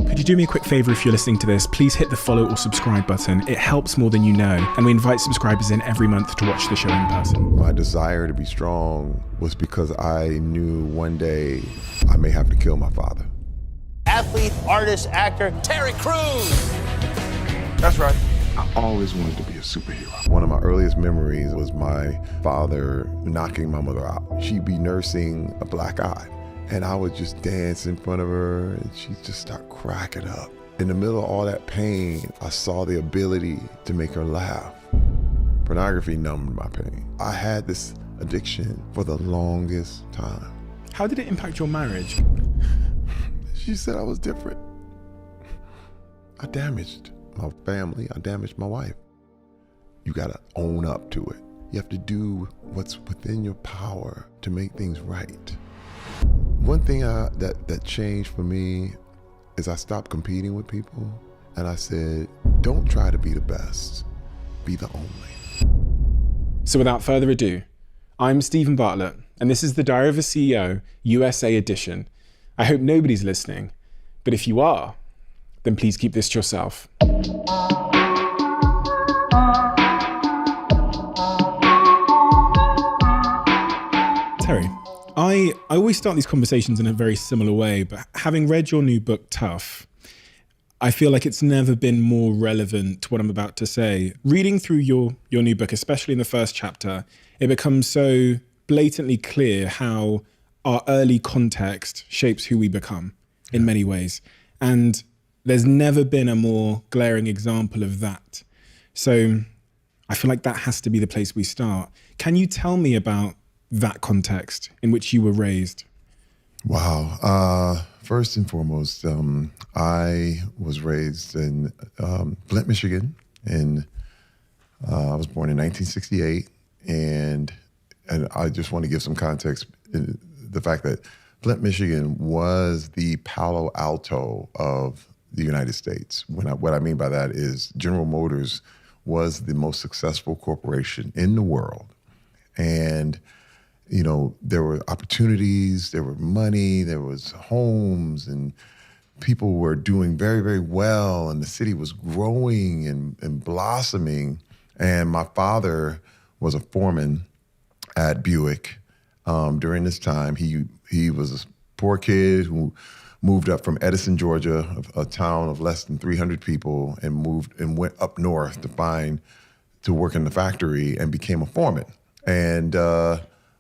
Could you do me a quick favor if you're listening to this? Please hit the follow or subscribe button. It helps more than you know. And we invite subscribers in every month to watch the show in person. My desire to be strong was because I knew one day I may have to kill my father. Athlete, artist, actor, Terry Crews. That's right. I always wanted to be a superhero. One of my earliest memories was my father knocking my mother out. She'd be nursing a black eye, and I would just dance in front of her, and she'd just start cracking up. In the middle of all that pain, I saw the ability to make her laugh. Pornography numbed my pain. I had this addiction for the longest time. How did it impact your marriage? She said I was different. I damaged my family, I damaged my wife. You gotta own up to it. You have to do what's within your power to make things right. One thing that changed for me is I stopped competing with people, and I said, don't try to be the best, be the only. So without further ado, I'm Stephen Bartlett, and this is the Diary of a CEO, USA edition. I hope nobody's listening, but if you are, then please keep this to yourself. Terry, I always start these conversations in a very similar way, but having read your new book, Tough, I feel like it's never been more relevant to what I'm about to say. Reading through your new book, especially in the first chapter, it becomes so blatantly clear how our early context shapes who we become in many ways. And there's never been a more glaring example of that. So I feel like that has to be the place we start. Can you tell me about that context in which you were raised? Wow. First and foremost, I was raised in Flint, Michigan, and I was born in 1968. And I just want to give some context in the fact that Flint, Michigan was the Palo Alto of the United States. What I mean by that is General Motors was the most successful corporation in the world. And, you know, there were opportunities, there were money, there was homes, and people were doing very, very well, and the city was growing and blossoming. And my father was a foreman at Buick. During this time, he was a poor kid who moved up from Edison, Georgia, a town of less than 300 people, and went up north to work in the factory and became a foreman. And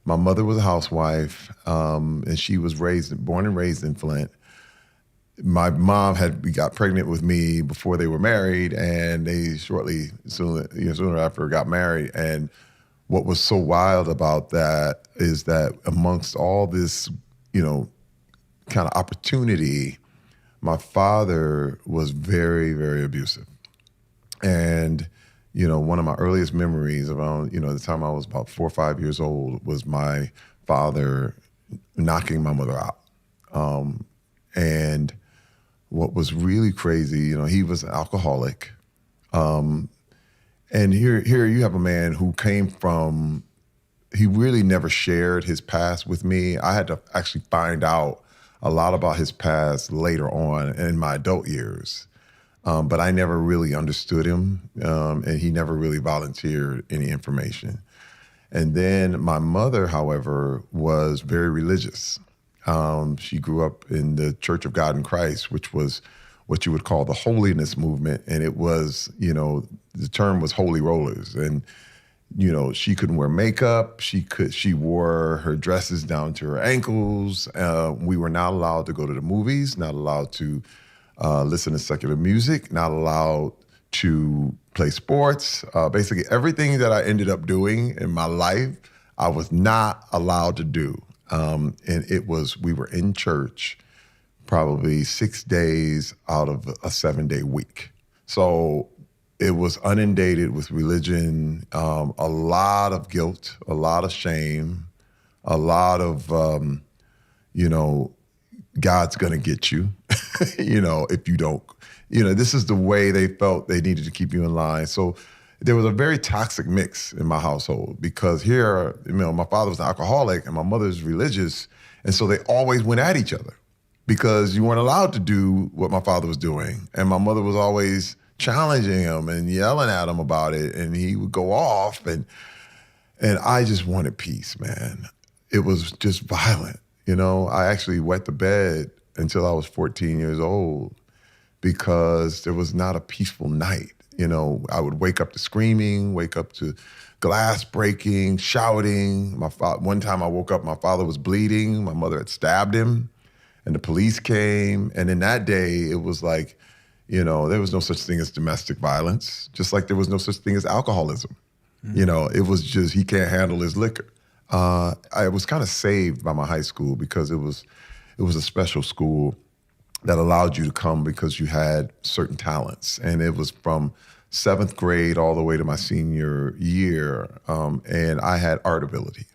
my mother was a housewife, and she was born and raised in Flint. My mom got pregnant with me before they were married, and they soon after got married. And what was so wild about that is that amongst all this, kind of opportunity, my father was very, very abusive. And, one of my earliest memories around, the time I was about 4 or 5 years old was my father knocking my mother out. And what was really crazy, he was an alcoholic. And here you have a man who he really never shared his past with me. I had to actually find out a lot about his past later on in my adult years. But I never really understood him, and he never really volunteered any information. And then my mother, however, was very religious. She grew up in the Church of God in Christ, which was what you would call the holiness movement. And it was, the term was holy rollers. And, she couldn't wear makeup. She wore her dresses down to her ankles. We were not allowed to go to the movies, not allowed to listen to secular music, not allowed to play sports. Basically everything that I ended up doing in my life, I was not allowed to do. And we were in church probably 6 days out of a 7-day week. So it was inundated with religion, a lot of guilt, a lot of shame, a lot of, God's gonna get you, if you don't, this is the way they felt they needed to keep you in line. So there was a very toxic mix in my household because here, my father was an alcoholic and my mother's religious. And so they always went at each other. because you weren't allowed to do what my father was doing. And my mother was always challenging him and yelling at him about it. And he would go off. And I just wanted peace, man. It was just violent. You know, I actually wet the bed until I was 14 years old because there was not a peaceful night. You know, I would wake up to screaming, wake up to glass breaking, shouting. One time I woke up, my father was bleeding. My mother had stabbed him, and the police came. And in that day, it was like, you know, there was no such thing as domestic violence, just like there was no such thing as alcoholism. Mm-hmm. You know, it was just he can't handle his liquor. I was kind of saved by my high school because it was a special school that allowed you to come because you had certain talents. And it was from 7th grade all the way to my senior year, and I had art ability.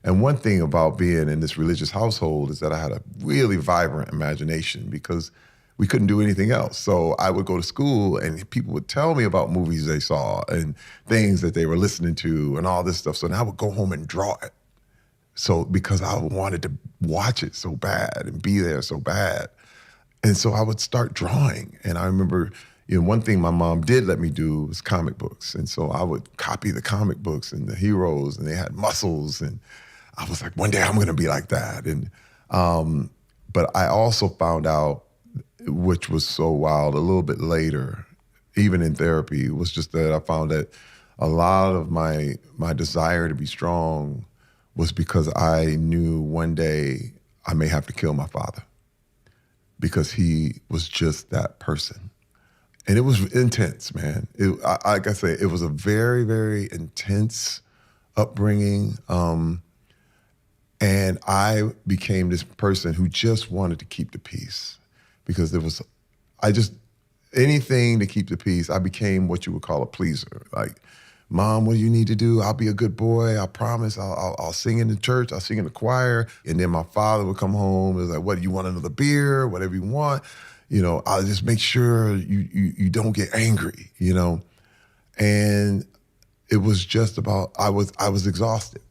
And one thing about being in this religious household is that I had a really vibrant imagination because we couldn't do anything else. So I would go to school and people would tell me about movies they saw and things that they were listening to and all this stuff. So then I would go home and draw it. So because I wanted to watch it so bad and be there so bad. And so I would start drawing. And I remember, you know, one thing my mom did let me do was comic books. And so I would copy the comic books and the heroes, and they had muscles. And I was like, one day I'm going to be like that. And but I also found out, which was so wild, a little bit later, even in therapy, was just that I found that a lot of my desire to be strong was because I knew one day I may have to kill my father because he was just that person. And it was intense, man. Like I say, it was a very, very intense upbringing. And I became this person who just wanted to keep the peace because anything to keep the peace. I became what you would call a pleaser. Like, Mom, what do you need to do? I'll be a good boy. I promise. I'll sing in the church. I'll sing in the choir. And then my father would come home. It was like, what, do you want another beer? Whatever you want. You know, I'll just make sure you don't get angry, you know? And it was just about, I was exhausted,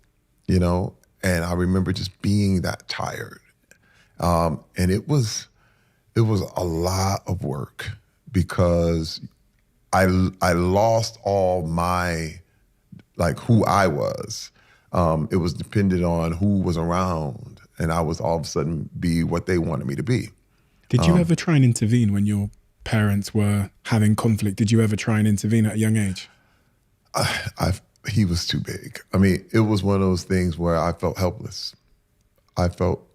you know? And I remember just being that tired. And it was a lot of work because I lost all my, like, who I was. It was dependent on who was around, and I was all of a sudden be what they wanted me to be. Did you ever try and intervene when your parents were having conflict? Did you ever try and intervene at a young age? He was too big. I mean, it was one of those things where I felt helpless. I felt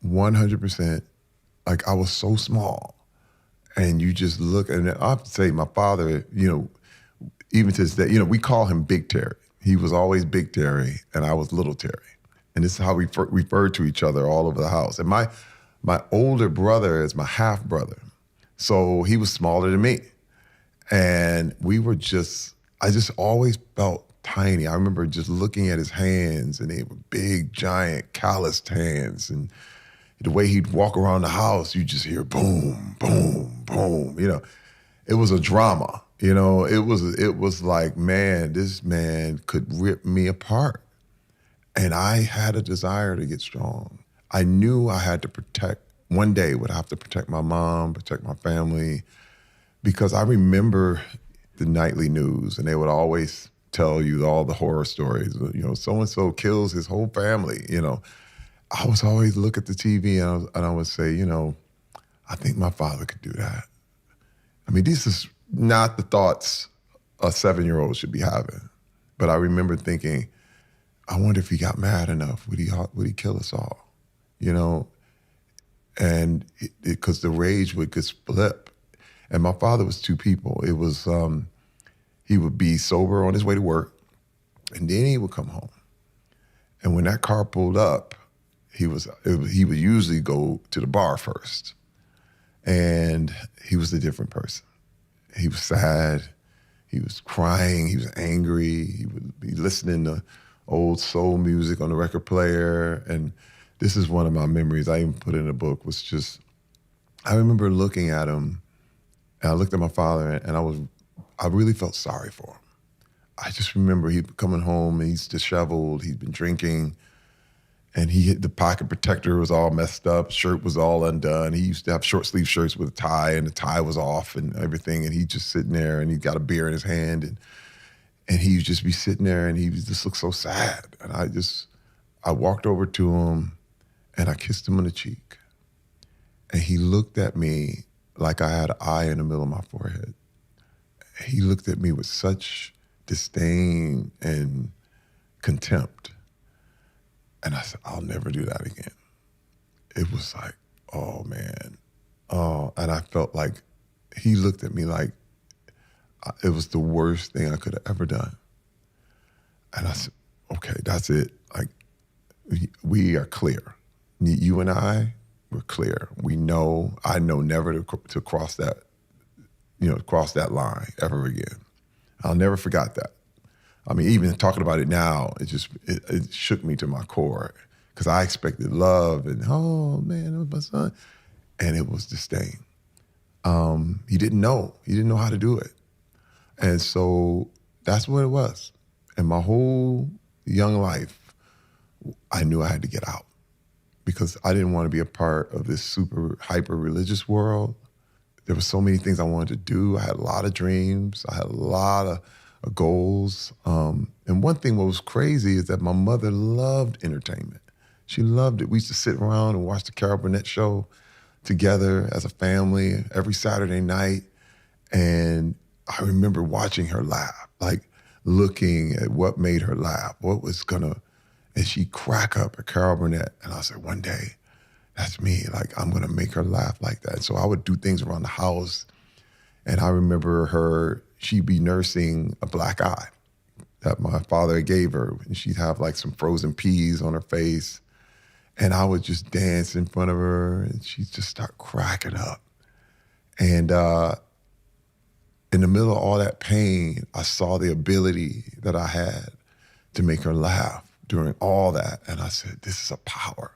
100% like I was so small. And you just look, and I have to say, my father, you know, even to this day, you know, we call him Big Terry. He was always Big Terry, and I was Little Terry. And this is how we referred to each other all over the house. And my older brother is my half brother. So he was smaller than me. And I just always felt tiny. I remember just looking at his hands, and they were big, giant, calloused hands. And the way he'd walk around the house, you just hear boom, boom, boom. You know, it was a drama. You know, it was like, man, this man could rip me apart. And I had a desire to get strong. I knew I had to one day would have to protect my mom, protect my family, because I remember the nightly news, and they would always tell you all the horror stories. You know, so-and-so kills his whole family, you know. I was always look at the TV and I would say, you know, I think my father could do that. I mean, this is not the thoughts a 7-year-old should be having. But I remember thinking, I wonder if he got mad enough, would he kill us all? You know, and because the rage would just flip. And my father was two people. It was, he would be sober on his way to work, and then he would come home. And when that car pulled up, he would usually go to the bar first. And he was a different person. He was sad. He was crying. He was angry. He would be listening to old soul music on the record player. And this is one of my memories. I even put it in a book, was just, I remember looking at him, and I looked at my father, and I really felt sorry for him. I just remember he coming home, and he's disheveled, he's been drinking. And the pocket protector was all messed up. Shirt was all undone. He used to have short sleeve shirts with a tie, and the tie was off and everything. And he'd just sitting there, and he got a beer in his hand, and he would just be sitting there, and he just looked so sad. And I walked over to him, and I kissed him on the cheek. And he looked at me like I had an eye in the middle of my forehead. He looked at me with such disdain and contempt. And I said, I'll never do that again. It was like, oh man. Oh, and I felt like he looked at me like it was the worst thing I could have ever done. And I said, okay, that's it. Like, we are clear. You and I, we're clear. I know never to cross that, cross that line ever again. I'll never forget that. I mean, even talking about it now, it shook me to my core because I expected love and, oh man, that was my son. And it was disdain. He didn't know. He didn't know how to do it. And so that's what it was. And my whole young life, I knew I had to get out because I didn't want to be a part of this super hyper religious world. There were so many things I wanted to do. I had a lot of dreams. I had a lot of goals. And one thing what was crazy is that my mother loved entertainment. She loved it. We used to sit around and watch the Carol Burnett show together as a family every Saturday night. And I remember watching her laugh, like looking at what made her laugh, and she'd crack up at Carol Burnett. And I said, one day, that's me. Like, I'm gonna make her laugh like that. So I would do things around the house. And I remember she'd be nursing a black eye that my father gave her. And she'd have like some frozen peas on her face. And I would just dance in front of her and she'd just start cracking up. And in the middle of all that pain, I saw the ability that I had to make her laugh during all that. And I said, this is a power.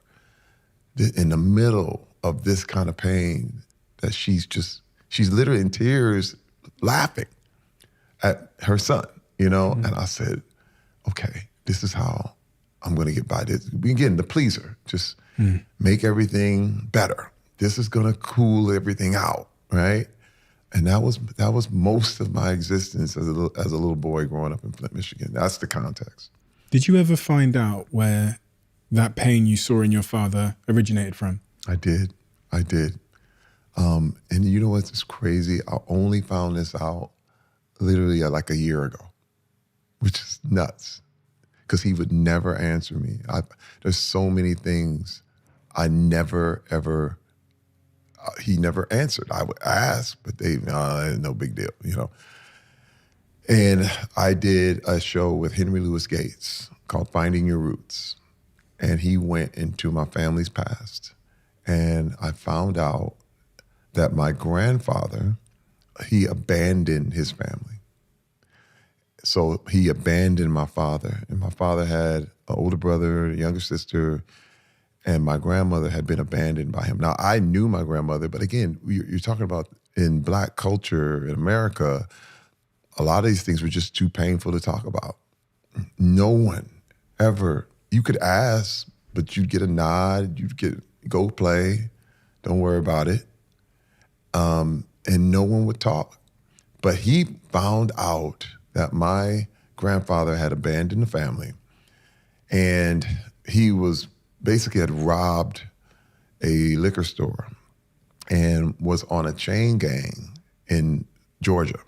In the middle of this kind of pain, that she's literally in tears laughing at her son, Mm-hmm. And I said, okay, this is how I'm gonna get by this. Again, the pleaser, just make everything better. This is gonna cool everything out, right? And that was most of my existence as a little boy growing up in Flint, Michigan. That's the context. Did you ever find out where that pain you saw in your father originated from? I did. And you know what's crazy? I only found this out literally like a year ago, which is nuts because he would never answer me. There's so many things I never, ever, he never answered. I would ask, but no big deal, And I did a show with Henry Louis Gates called Finding Your Roots. And he went into my family's past. And I found out that my grandfather, he abandoned his family. So he abandoned my father. And my father had an older brother, a younger sister, and my grandmother had been abandoned by him. Now, I knew my grandmother, but again, you're talking about in Black culture in America, a lot of these things were just too painful to talk about. No one ever, you could ask, but you'd get a nod, go play, don't worry about it. And no one would talk. But he found out that my grandfather had abandoned the family and he had robbed a liquor store and was on a chain gang in Georgia,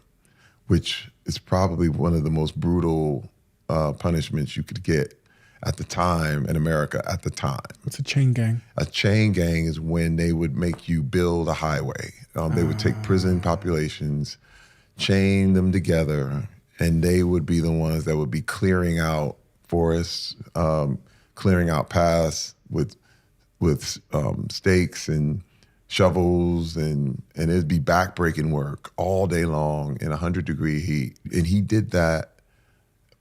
which is probably one of the most brutal punishments you could get at the time in America at the time. What's a chain gang? A chain gang is when they would make you build a highway. They would take prison populations, chain them together, and they would be the ones that would be clearing out forests, clearing out paths with stakes and shovels, and it'd be backbreaking work all day long in 100-degree heat. And he did that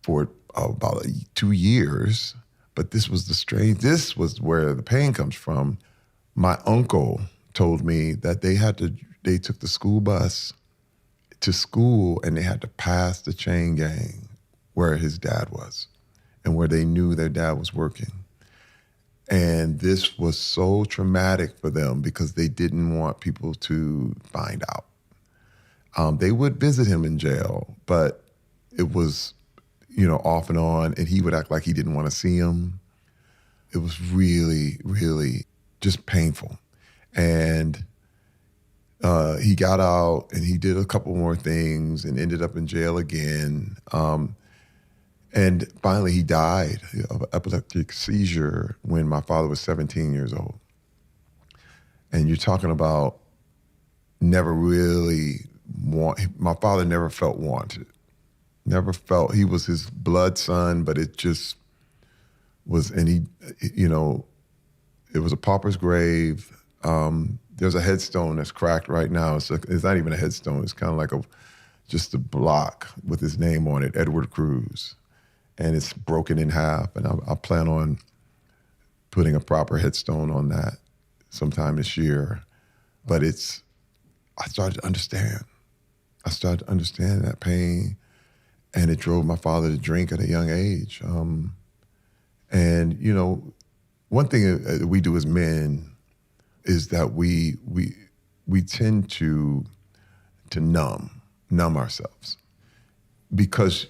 for about 2 years. But this was where the pain comes from. My uncle told me that they took the school bus to school and they had to pass the chain gang where his dad was and where they knew their dad was working. And this was so traumatic for them because they didn't want people to find out. They would visit him in jail, but it was, off and on, and he would act like he didn't want to see him. It was really, really just painful. And he got out and he did a couple more things and ended up in jail again. And finally he died of an epileptic seizure when my father was 17 years old. And you're talking about never really my father never felt wanted. Never felt, he was his blood son, but it just was, and he, it was a pauper's grave. There's a headstone that's cracked right now. It's not even a headstone. It's kind of like just a block with his name on it, Edward Cruz. And it's broken in half. And I plan on putting a proper headstone on that sometime this year. But I started to understand. I started to understand that pain, and it drove my father to drink at a young age. And, one thing that we do as men is that we tend to numb ourselves, because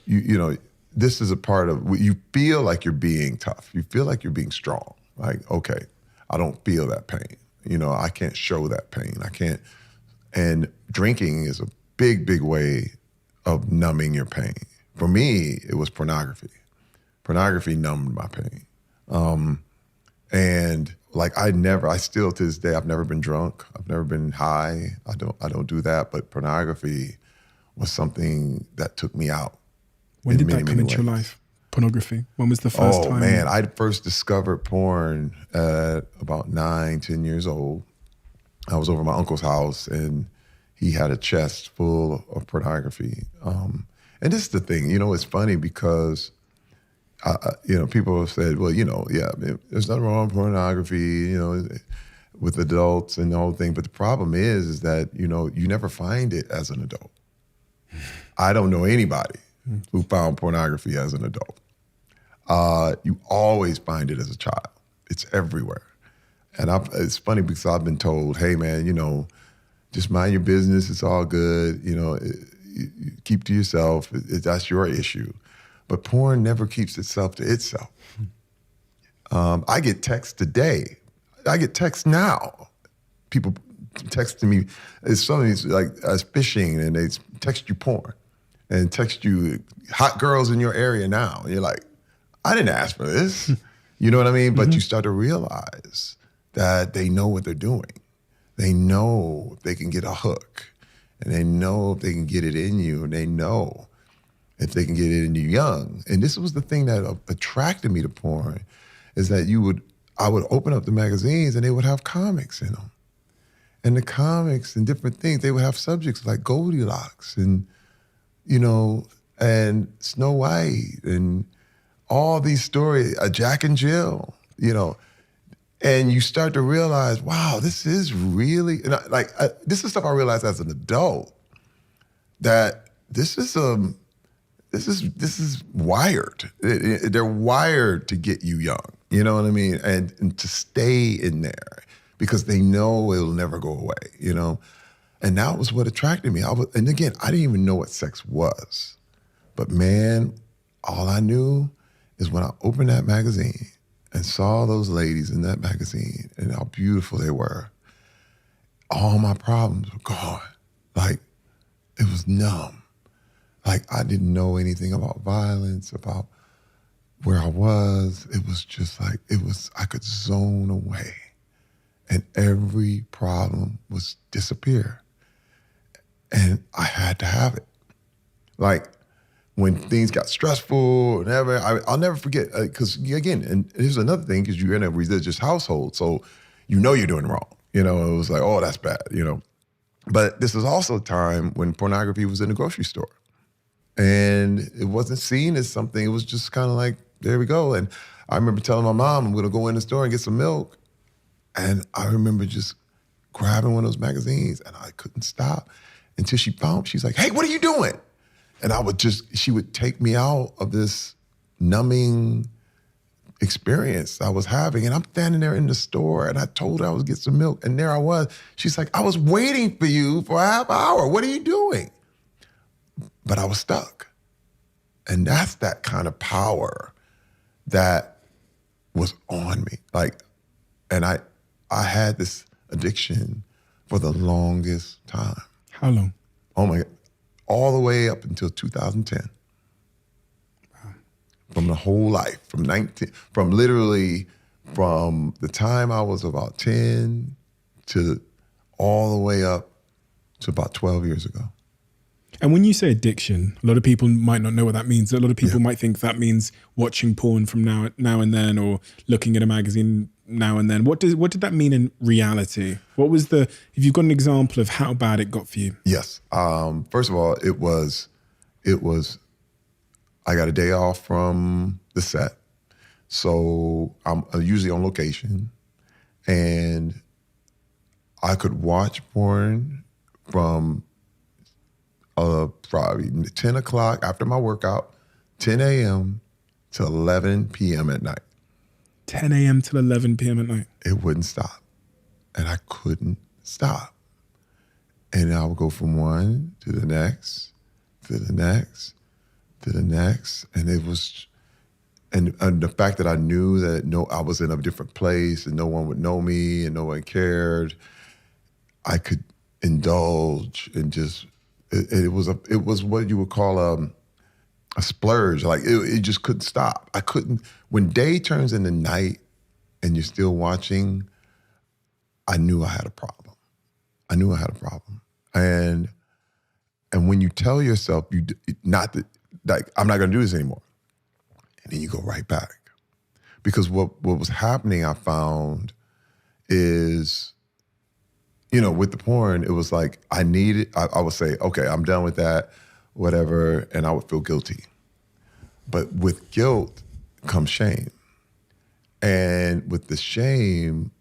this is a part of, you feel like you're being tough. You feel like you're being strong. Like, okay, I don't feel that pain. I can't show that pain. I can't. And drinking is a big, big way of numbing your pain. For me, it was pornography. Pornography numbed my pain. And like I still to this day, I've never been drunk. I've never been high. I don't do that. But pornography was something that took me out. When did that come into your life? Pornography? When was the first time? Oh man, I first discovered porn at about 9, 10 years old. I was over at my uncle's house and he had a chest full of pornography. And this is the thing, it's funny because people have said, well, there's nothing wrong with pornography, with adults and the whole thing. But the problem is that, you never find it as an adult. I don't know anybody who found pornography as an adult. You always find it as a child. It's everywhere. And it's funny because I've been told, hey man, just mind your business. It's all good. You keep to yourself. That's your issue. But porn never keeps itself to itself. I get texts today. I get texts now. People texting me. It's something like phishing, and they text you porn and text you hot girls in your area now. And you're like, I didn't ask for this. You know what I mean? But you start to realize that they know what they're doing. They know if they can get a hook, and they know if they can get it in you, and they know if they can get it in you young. And this was the thing that attracted me to porn, is that I would open up the magazines and they would have comics in them. And the comics and different things, they would have subjects like Goldilocks and, and Snow White and all these stories, Jack and Jill, and you start to realize, wow, this is really, and this is stuff I realized as an adult, that this is wired. They're wired to get you young, you know what I mean? And to stay in there because they know it'll never go away, And that was what attracted me. And again, I didn't even know what sex was. But man, all I knew is when I opened that magazine and saw those ladies in that magazine and how beautiful they were, all my problems were gone. Like, it was numb. Like, I didn't know anything about violence, about where I was. It was just like, I could zone away and every problem was disappear. And I had to have it. Like, when things got stressful, I'll never forget, because again, and here's another thing, because you're in a religious household, so you're doing wrong. It was like, oh, that's bad, But this is also a time when pornography was in the grocery store. And it wasn't seen as something, it was just kind of like, there we go. And I remember telling my mom, I'm gonna go in the store and get some milk. And I remember just grabbing one of those magazines and I couldn't stop until she's like, hey, what are you doing? And she would take me out of this numbing experience I was having. And I'm standing there in the store and I told her I was get some milk. And there I was. She's like, I was waiting for you for a half hour. What are you doing? But I was stuck. And that's that kind of power that was on me. Like, and I had this addiction for the longest time. How long? Oh my God. All the way up until 2010. Wow. From the whole life, from literally from the time I was about 10 to all the way up to about 12 years ago. And when you say addiction, a lot of people might not know what that means. A lot of people might think that means watching porn from now and then, or looking at a magazine now and then. What did that mean in reality? What was if you've got an example of how bad it got for you? Yes. First of all, it was, I got a day off from the set. So I'm usually on location, and I could watch porn from probably 10 o'clock after my workout, 10 a.m. to 11 p.m. at night. 10 a.m. till 11 p.m. at night. It wouldn't stop. And I couldn't stop. And I would go from one to the next, to the next, to the next. And it was, and the fact that I knew that I was in a different place and no one would know me and no one cared, I could indulge and just, it was what you would call a splurge. Like it just couldn't stop. I couldn't. When day turns into night and you're still watching, I knew I had a problem. And when you tell yourself I'm not gonna do this anymore, and then you go right back, because what was happening, I found, is, with the porn, it was like I would say, okay, I'm done with that, whatever, and I would feel guilty. But with guilt comes shame. And with the shame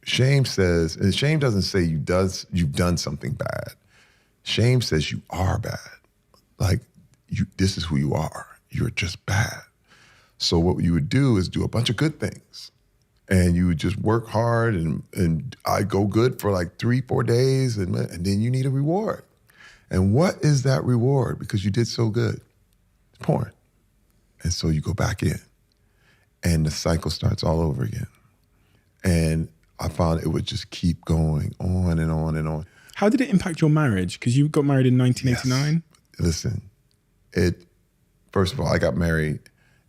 says, and shame doesn't say you've done something bad. Shame says you are bad. Like, this is who you are. You're just bad. So what you would do is do a bunch of good things. And you would just work hard, and I go good for like 3-4 days, and then you need a reward. And what is that reward? Because you did so good. It's porn. And so you go back in, and the cycle starts all over again. And I found it would just keep going on and on and on. How did it impact your marriage? Because you got married in 1989. Yes. Listen, first of all, I got married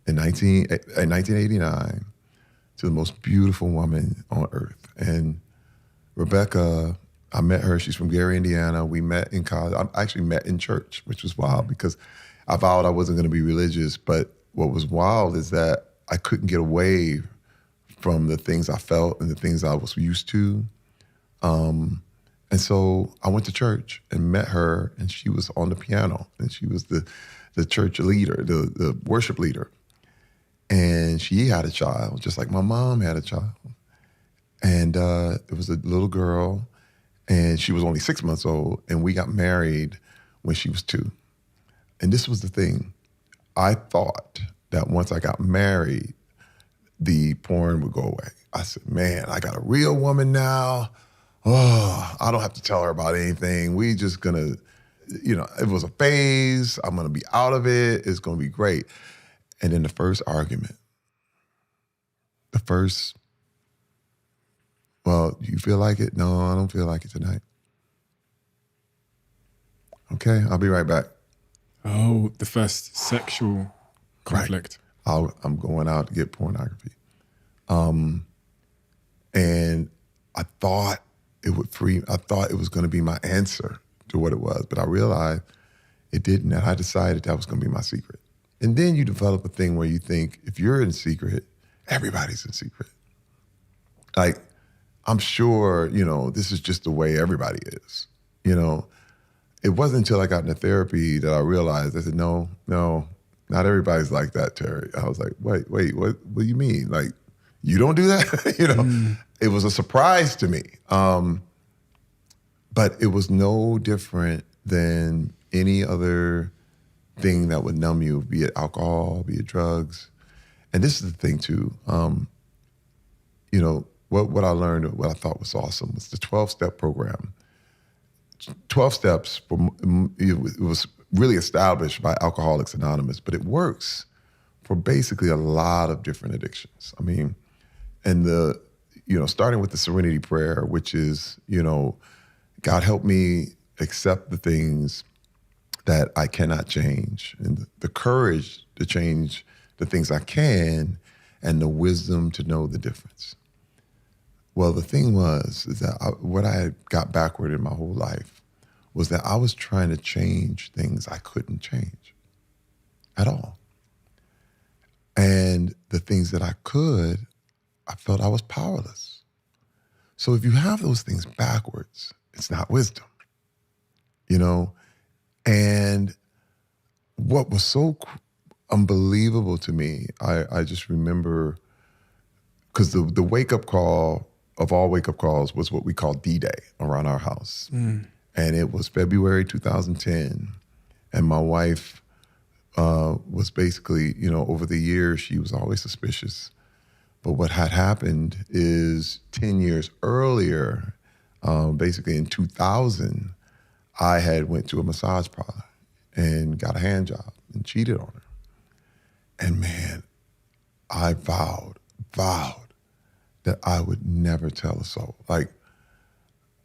in 1989 to the most beautiful woman on earth. And Rebecca, I met her, she's from Gary, Indiana. We met in college. I actually met in church, which was wild because I vowed I wasn't gonna be religious, but what was wild is that I couldn't get away from the things I felt and the things I was used to. And so I went to church and met her, and she was on the piano, and she was the church leader, the worship leader. And she had a child, just like my mom had a child. And it was a little girl, and she was only 6 months old, and we got married when she was 2. And this was the thing. I thought that once I got married, the porn would go away. I said, man, I got a real woman now. Oh, I don't have to tell her about anything. We just gonna, it was a phase. I'm gonna be out of it. It's gonna be great. And then the first argument, well, do you feel like it? No, I don't feel like it tonight. Okay, I'll be right back. Oh, the first sexual conflict. Right. I'm going out to get pornography. And I thought it would I thought it was going to be my answer to what it was, but I realized it didn't. And I decided that was going to be my secret. And then you develop a thing where you think if you're in secret, everybody's in secret. Like, I'm sure, this is just the way everybody is. It wasn't until I got into therapy that I realized, I said, no, not everybody's like that, Terry. I was like, wait, what do you mean? Like, you don't do that? It was a surprise to me. But it was no different than any other thing that would numb you, be it alcohol, be it drugs. And this is the thing too, you know, what I learned, what I thought was awesome was the 12-step program. 12 steps, it was really established by Alcoholics Anonymous, but it works for basically a lot of different addictions. I mean, and starting with the Serenity Prayer, which is, God help me accept the things that I cannot change, and the courage to change the things I can, and the wisdom to know the difference. Well, the thing is that what I got backward in my whole life was that I was trying to change things I couldn't change at all. And the things that I could, I felt I was powerless. So if you have those things backwards, it's not wisdom, And what was so unbelievable to me, I just remember, because the wake-up call of all wake-up calls was what we call D-Day around our house. And it was February 2010. And my wife was basically, over the years, she was always suspicious. But what had happened is 10 years earlier, basically in 2000, I had went to a massage parlor and got a hand job and cheated on her. And man, I vowed that I would never tell a soul. Like,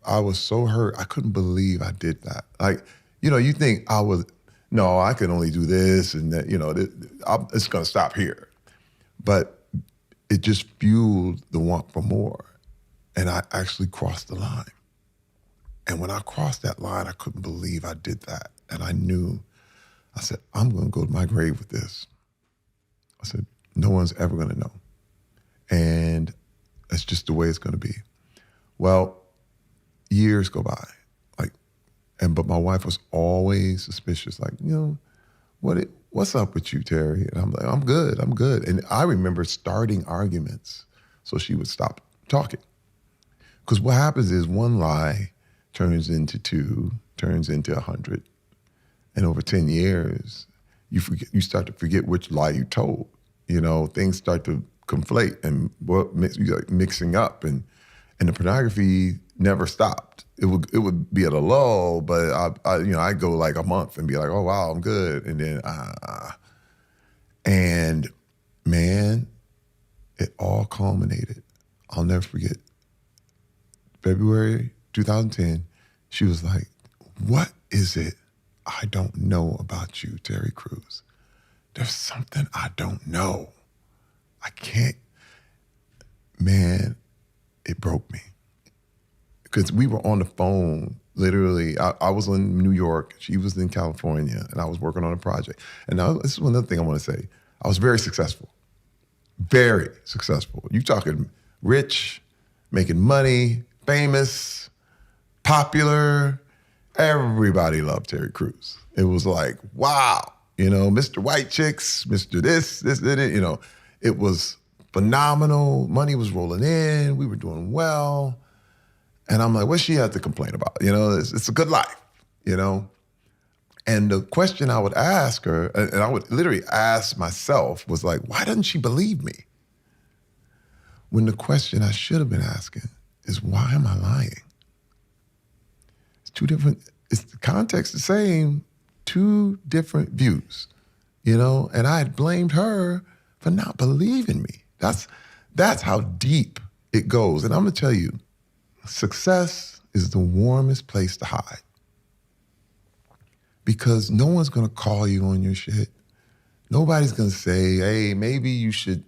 I was so hurt. I couldn't believe I did that. Like, you think I can only do this and that, it's going to stop here. But it just fueled the want for more. And I actually crossed the line. And when I crossed that line, I couldn't believe I did that. And I said, I'm going to go to my grave with this. I said, no one's ever going to know. And that's just the way it's going to be. Well, years go by, but my wife was always suspicious. Like, what's up with you, Terry? And I'm like, I'm good. And I remember starting arguments so she would stop talking. Because what happens is one lie turns into 2, turns into 100. And over 10 years, you start to forget which lie you told. Things start to conflate and mixing up, and the pornography never stopped. It would be at a lull, but I go like a month and be like, oh wow, I'm good, and then and man, it all culminated. I'll never forget. February 2010, she was like, "What is it I don't know about you, Terry Crews? There's something I don't know. I can't." Man, it broke me. Because we were on the phone, literally. I was in New York, she was in California, and I was working on a project. And now, this is another thing I want to say. I was very successful. Very successful. You talking rich, making money, famous, popular. Everybody loved Terry Crews. It was like, wow, Mr. White Chicks, Mr. This, that, it was phenomenal. Money was rolling in. We were doing well. And I'm like, what she had to complain about? It's a good life, And the question I would ask her, and I would literally ask myself, was like, why doesn't she believe me? When the question I should have been asking is, why am I lying? It's two different, it's the context the same, two different views, And I had blamed her for not believing me. That's how deep it goes. And I'm gonna tell you, success is the warmest place to hide. Because no one's gonna call you on your shit. Nobody's gonna say, hey, maybe you should.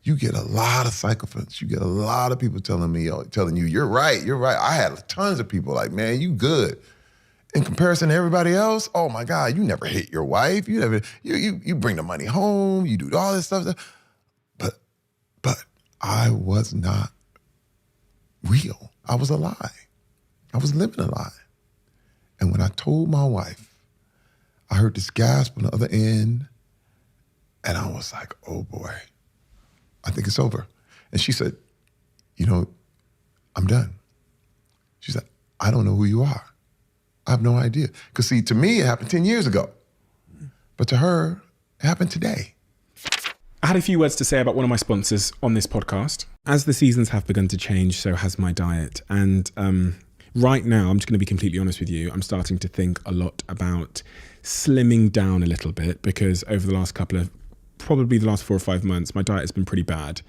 You get a lot of sycophants. You get a lot of people telling you, you're right. I had tons of people like, man, you good. In comparison to everybody else, oh my God, you never hit your wife. You bring the money home. You do all this stuff. But I was not real. I was a lie. I was living a lie. And when I told my wife, I heard this gasp on the other end, and I was like, oh boy, I think it's over. And she said, I'm done. She said, I don't know who you are. I have no idea. Because see, to me, it happened 10 years ago. But to her, it happened today. I had a few words to say about one of my sponsors on this podcast. As the seasons have begun to change, so has my diet. And right now, I'm just going to be completely honest with you, I'm starting to think a lot about slimming down a little bit, because over the last probably the last 4 or 5 months, my diet has been pretty bad.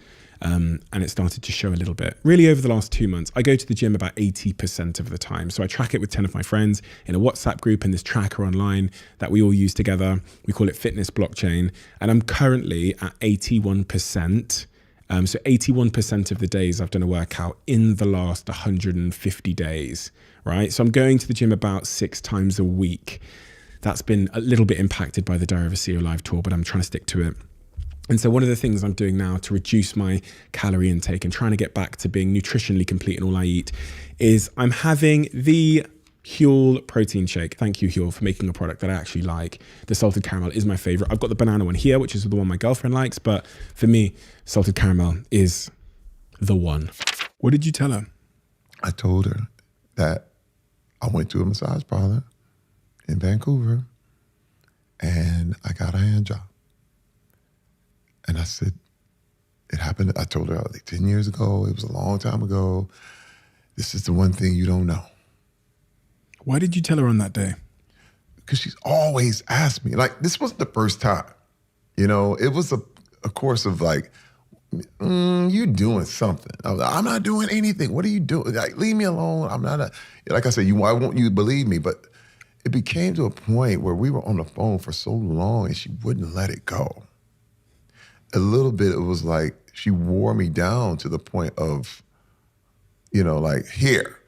And it started to show a little bit. Really, over the last 2 months, I go to the gym about 80% of the time. So I track it with 10 of my friends in a WhatsApp group and this tracker online that we all use together. We call it Fitness Blockchain. And I'm currently at 81%. So 81% of the days I've done a workout in the last 150 days, right? So I'm going to the gym about 6 times a week. That's been a little bit impacted by the Diary of a CEO live tour, but I'm trying to stick to it. And so one of the things I'm doing now to reduce my calorie intake and trying to get back to being nutritionally complete in all I eat is I'm having the Huel protein shake. Thank you, Huel, for making a product that I actually like. The salted caramel is my favorite. I've got the banana one here, which is the one my girlfriend likes. But for me, salted caramel is the one. What did you tell her? I told her that I went to a massage parlor in Vancouver and I got a hand job. And I said, it happened. I told her like 10 years ago. It was a long time ago. This is the one thing you don't know. Why did you tell her on that day? Because she's always asked me. Like, this wasn't the first time. You know, it was a course of like, you doing something. I'm not doing anything. What are you doing? Like, leave me alone. I'm not like I said, why won't you believe me? But it became to a point where we were on the phone for so long and she wouldn't let it go. A little bit, it was like she wore me down to the point of, you know, like, here.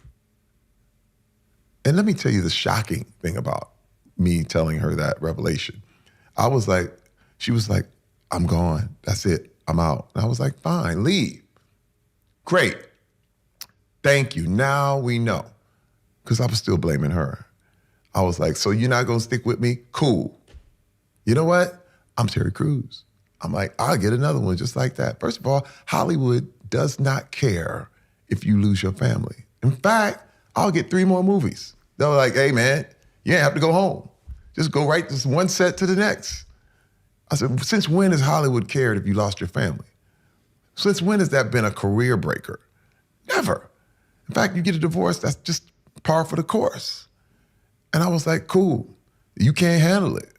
And let me tell you the shocking thing about me telling her that revelation. I was like, she was like, I'm gone. That's it. I'm out. And I was like, fine, leave. Great. Thank you. Now we know. Because I was still blaming her. I was like, so you're not going to stick with me? Cool. You know what? I'm Terry Crews. I'm like, I'll get another one just like that. First of all, Hollywood does not care if you lose your family. In fact, I'll get 3 more movies. They're like, hey, man, you ain't have to go home. Just go right this one set to the next. I said, since when has Hollywood cared if you lost your family? Since when has that been a career breaker? Never. In fact, you get a divorce, that's just par for the course. And I was like, cool, you can't handle it.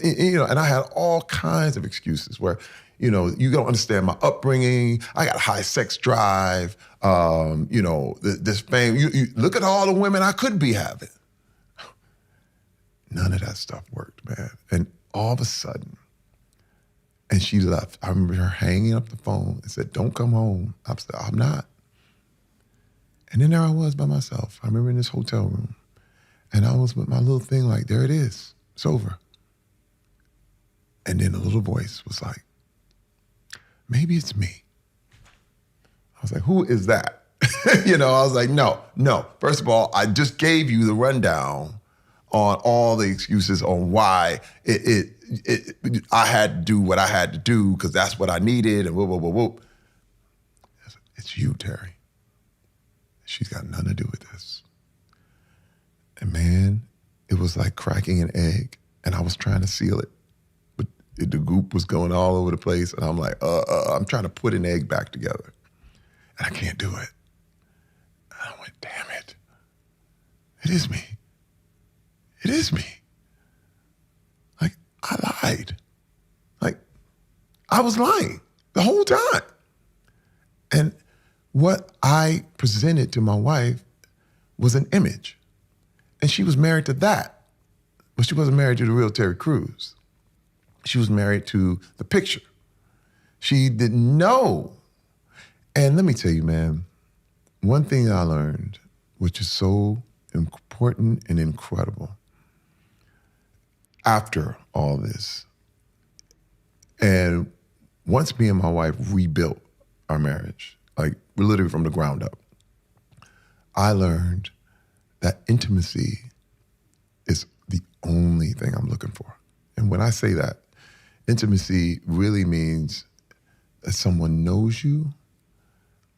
You know, and I had all kinds of excuses where, you know, you don't understand my upbringing. I got high sex drive. You know, this fame. You look at all the women I could be having. None of that stuff worked, man. And all of a sudden, and she left. I remember her hanging up the phone and said, "Don't come home." I said, "I'm not." And then there I was by myself. I remember in this hotel room, and I was with my little thing like, there it is. It's over. And then a little voice was like, maybe it's me. I was like, who is that? You know, I was like, no. First of all, I just gave you the rundown on all the excuses on why I had to do what I had to do because that's what I needed and whoop, whoop, whoop, whoop. It's you, Terry. She's got nothing to do with this. And man, it was like cracking an egg and I was trying to seal it. The goop was going all over the place, and I'm like, I'm trying to put an egg back together, and I can't do it. And I went, damn it. It is me. It is me. Like, I lied. Like, I was lying the whole time. And what I presented to my wife was an image, and she was married to that, but she wasn't married to the real Terry Crews. She was married to the picture. She didn't know. And let me tell you, man, one thing I learned, which is so important and incredible, after all this, and once me and my wife rebuilt our marriage, like literally from the ground up, I learned that intimacy is the only thing I'm looking for. And when I say that, intimacy really means that someone knows you,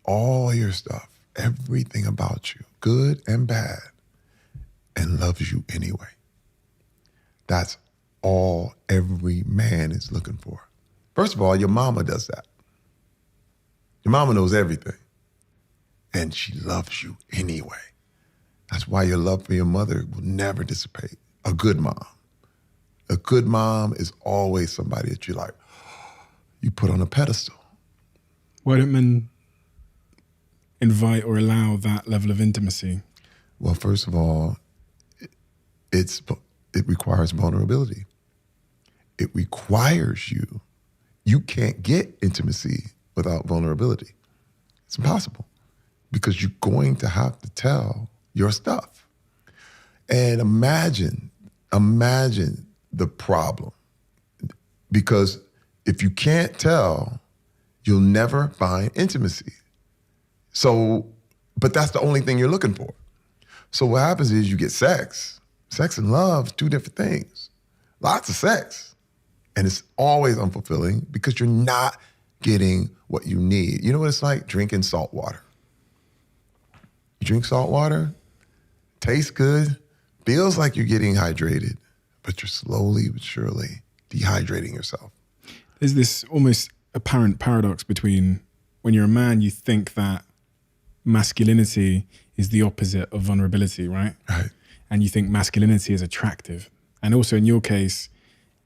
all your stuff, everything about you, good and bad, and loves you anyway. That's all every man is looking for. First of all, your mama does that. Your mama knows everything. And she loves you anyway. That's why your love for your mother will never dissipate. A good mom. A good mom is always somebody that you put on a pedestal. Why don't men invite or allow that level of intimacy? Well, first of all, it requires vulnerability. It requires you. You can't get intimacy without vulnerability. It's impossible because you're going to have to tell your stuff. And imagine the problem. Because if you can't tell, you'll never find intimacy. So, but that's the only thing you're looking for. So what happens is you get sex. Sex and love, two different things. Lots of sex. And it's always unfulfilling because you're not getting what you need. You know what it's like? Drinking salt water. You drink salt water, tastes good, feels like you're getting hydrated, but you're slowly but surely dehydrating yourself. There's this almost apparent paradox between when you're a man, you think that masculinity is the opposite of vulnerability, right? Right. And you think masculinity is attractive. And also in your case,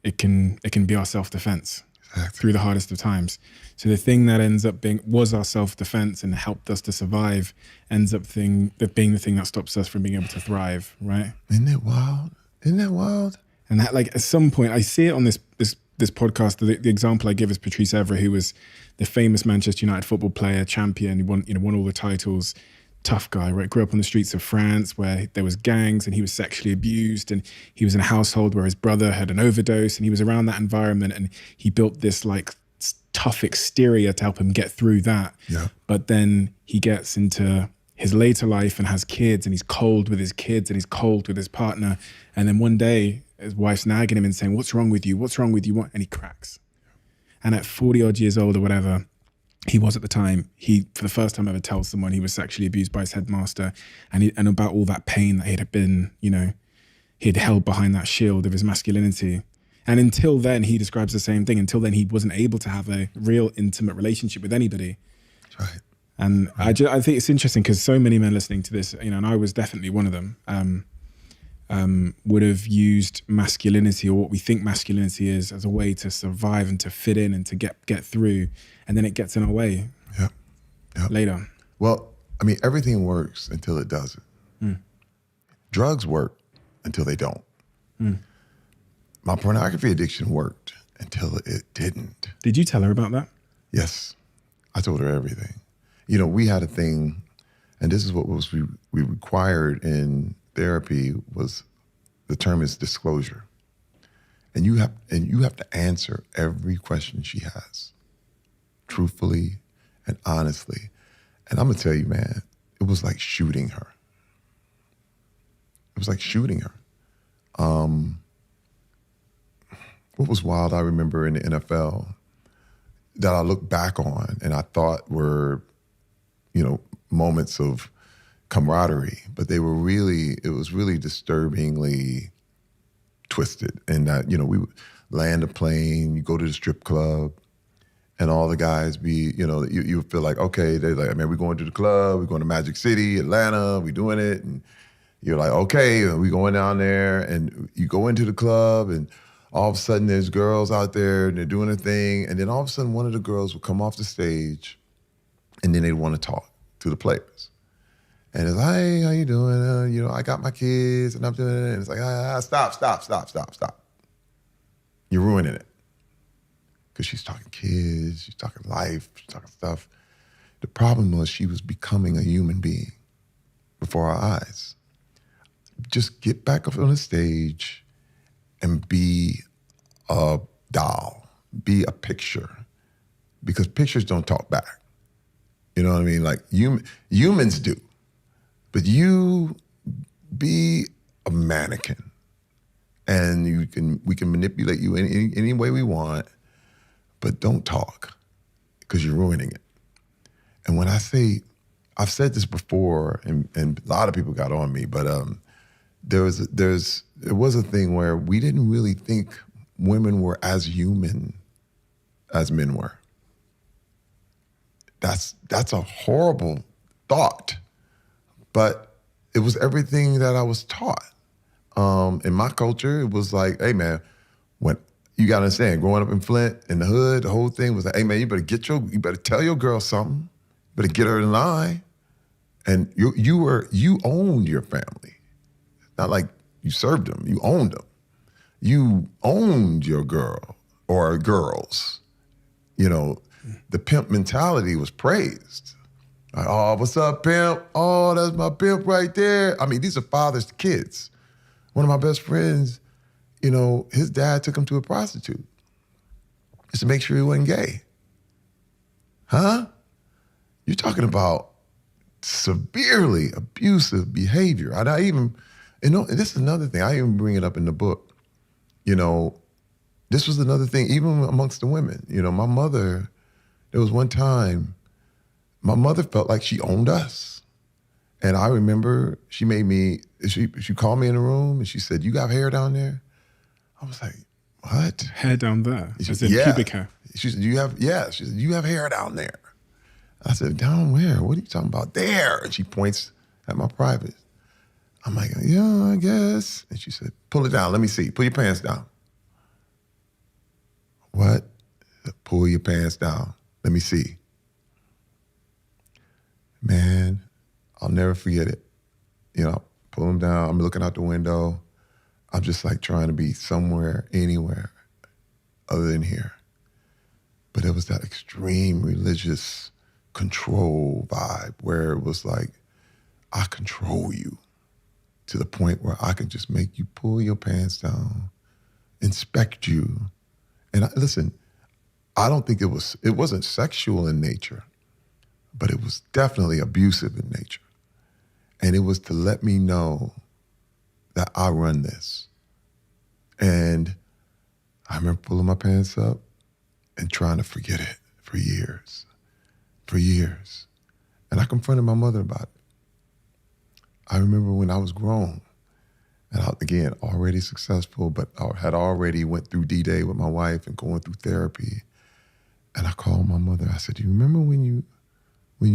it can be our self-defense through the hardest of times. So the thing that ends up was our self-defense and helped us to survive ends up being the thing that stops us from being able to thrive, right? Isn't it wild? Isn't that wild? And that, like, at some point, I see it on this podcast. The example I give is Patrice Evra, who was the famous Manchester United football player, champion. He won all the titles. Tough guy, right? Grew up on the streets of France where there was gangs and he was sexually abused, and he was in a household where his brother had an overdose, and he was around that environment, and he built this like tough exterior to help him get through that. Yeah. But then he gets into his later life and has kids, and he's cold with his kids and he's cold with his partner. And then one day his wife's nagging him and saying, "What's wrong with you? What's wrong with you?" And he cracks. And at 40 odd years old or whatever he was at the time, he, for the first time ever, tells someone he was sexually abused by his headmaster, and about all that pain that he'd been, he'd held behind that shield of his masculinity. And until then, he describes the same thing. Until then, he wasn't able to have a real intimate relationship with anybody. That's right. And I think it's interesting because so many men listening to this, and I was definitely one of them, would have used masculinity, or what we think masculinity is, as a way to survive and to fit in and to get through. And then it gets in our way later. Well, I mean, everything works until it doesn't. Drugs work until they don't. My pornography addiction worked until it didn't. Did you tell her about that? Yes, I told her everything. We had a thing, and this is what we required in therapy, was the term is disclosure. And you have to answer every question she has, truthfully and honestly. And I'm gonna tell you, man, it was like shooting her. It was like shooting her. What was wild, I remember in the NFL, that I look back on and I thought were, moments of camaraderie, but it was really disturbingly twisted. And that, we would land a plane, you go to the strip club, and all the guys you feel like, okay, they're like, man, we're going to the club, we're going to Magic City, Atlanta, we doing it. And you're like, okay, we going down there, and you go into the club, and all of a sudden there's girls out there and they're doing a thing. And then all of a sudden one of the girls will come off the stage, and then they want to talk to the players. And it's like, hey, how you doing? I got my kids and I'm doing it. And it's like, stop. You're ruining it. Because she's talking kids, she's talking life, she's talking stuff. The problem was she was becoming a human being before our eyes. Just get back up on the stage and be a doll, be a picture. Because pictures don't talk back. You know what I mean? Like humans do. But you be a mannequin, and we can manipulate you any way we want, but don't talk, because you're ruining it. And when I say, I've said this before, and a lot of people got on me, but there was a thing where we didn't really think women were as human as men were. That's a horrible thought, but it was everything that I was taught. In my culture, it was like, hey man, when you gotta understand, growing up in Flint, in the hood, the whole thing was like, hey man, you better tell your girl something, you better get her in line. And you owned your family. Not like you served them, you owned them. You owned your girl or girls. You know, the pimp mentality was praised. Like, oh, what's up, pimp? Oh, that's my pimp right there. I mean, these are fathers to kids. One of my best friends, you know, his dad took him to a prostitute just to make sure he wasn't gay. Huh? You're talking about severely abusive behavior. And I even, you know, this is another thing, I even bring it up in the book. You know, this was another thing, even amongst the women. You know, my mother, there was one time, my mother felt like she owned us. And I remember she called me in the room and she said, you got hair down there? I was like, what? Hair down there? She As said, in yeah. pubic hair? She said, she said, you have hair down there. I said, down where? What are you talking about? There. And she points at my private. I'm like, yeah, I guess. And she said, pull it down. Let me see. Pull your pants down. What? Pull your pants down. Let me see. Man, I'll never forget it. You know, pull them down. I'm looking out the window. I'm just like trying to be somewhere, anywhere other than here. But it was that extreme religious control vibe where it was like, I control you to the point where I can just make you pull your pants down, inspect you. And listen, I don't think it wasn't sexual in nature, but it was definitely abusive in nature. And it was to let me know that I run this. And I remember pulling my pants up and trying to forget it for years. And I confronted my mother about it. I remember when I was grown and again, already successful, but I had already went through D-Day with my wife and going through therapy. And I called my mother. I said, do you remember when you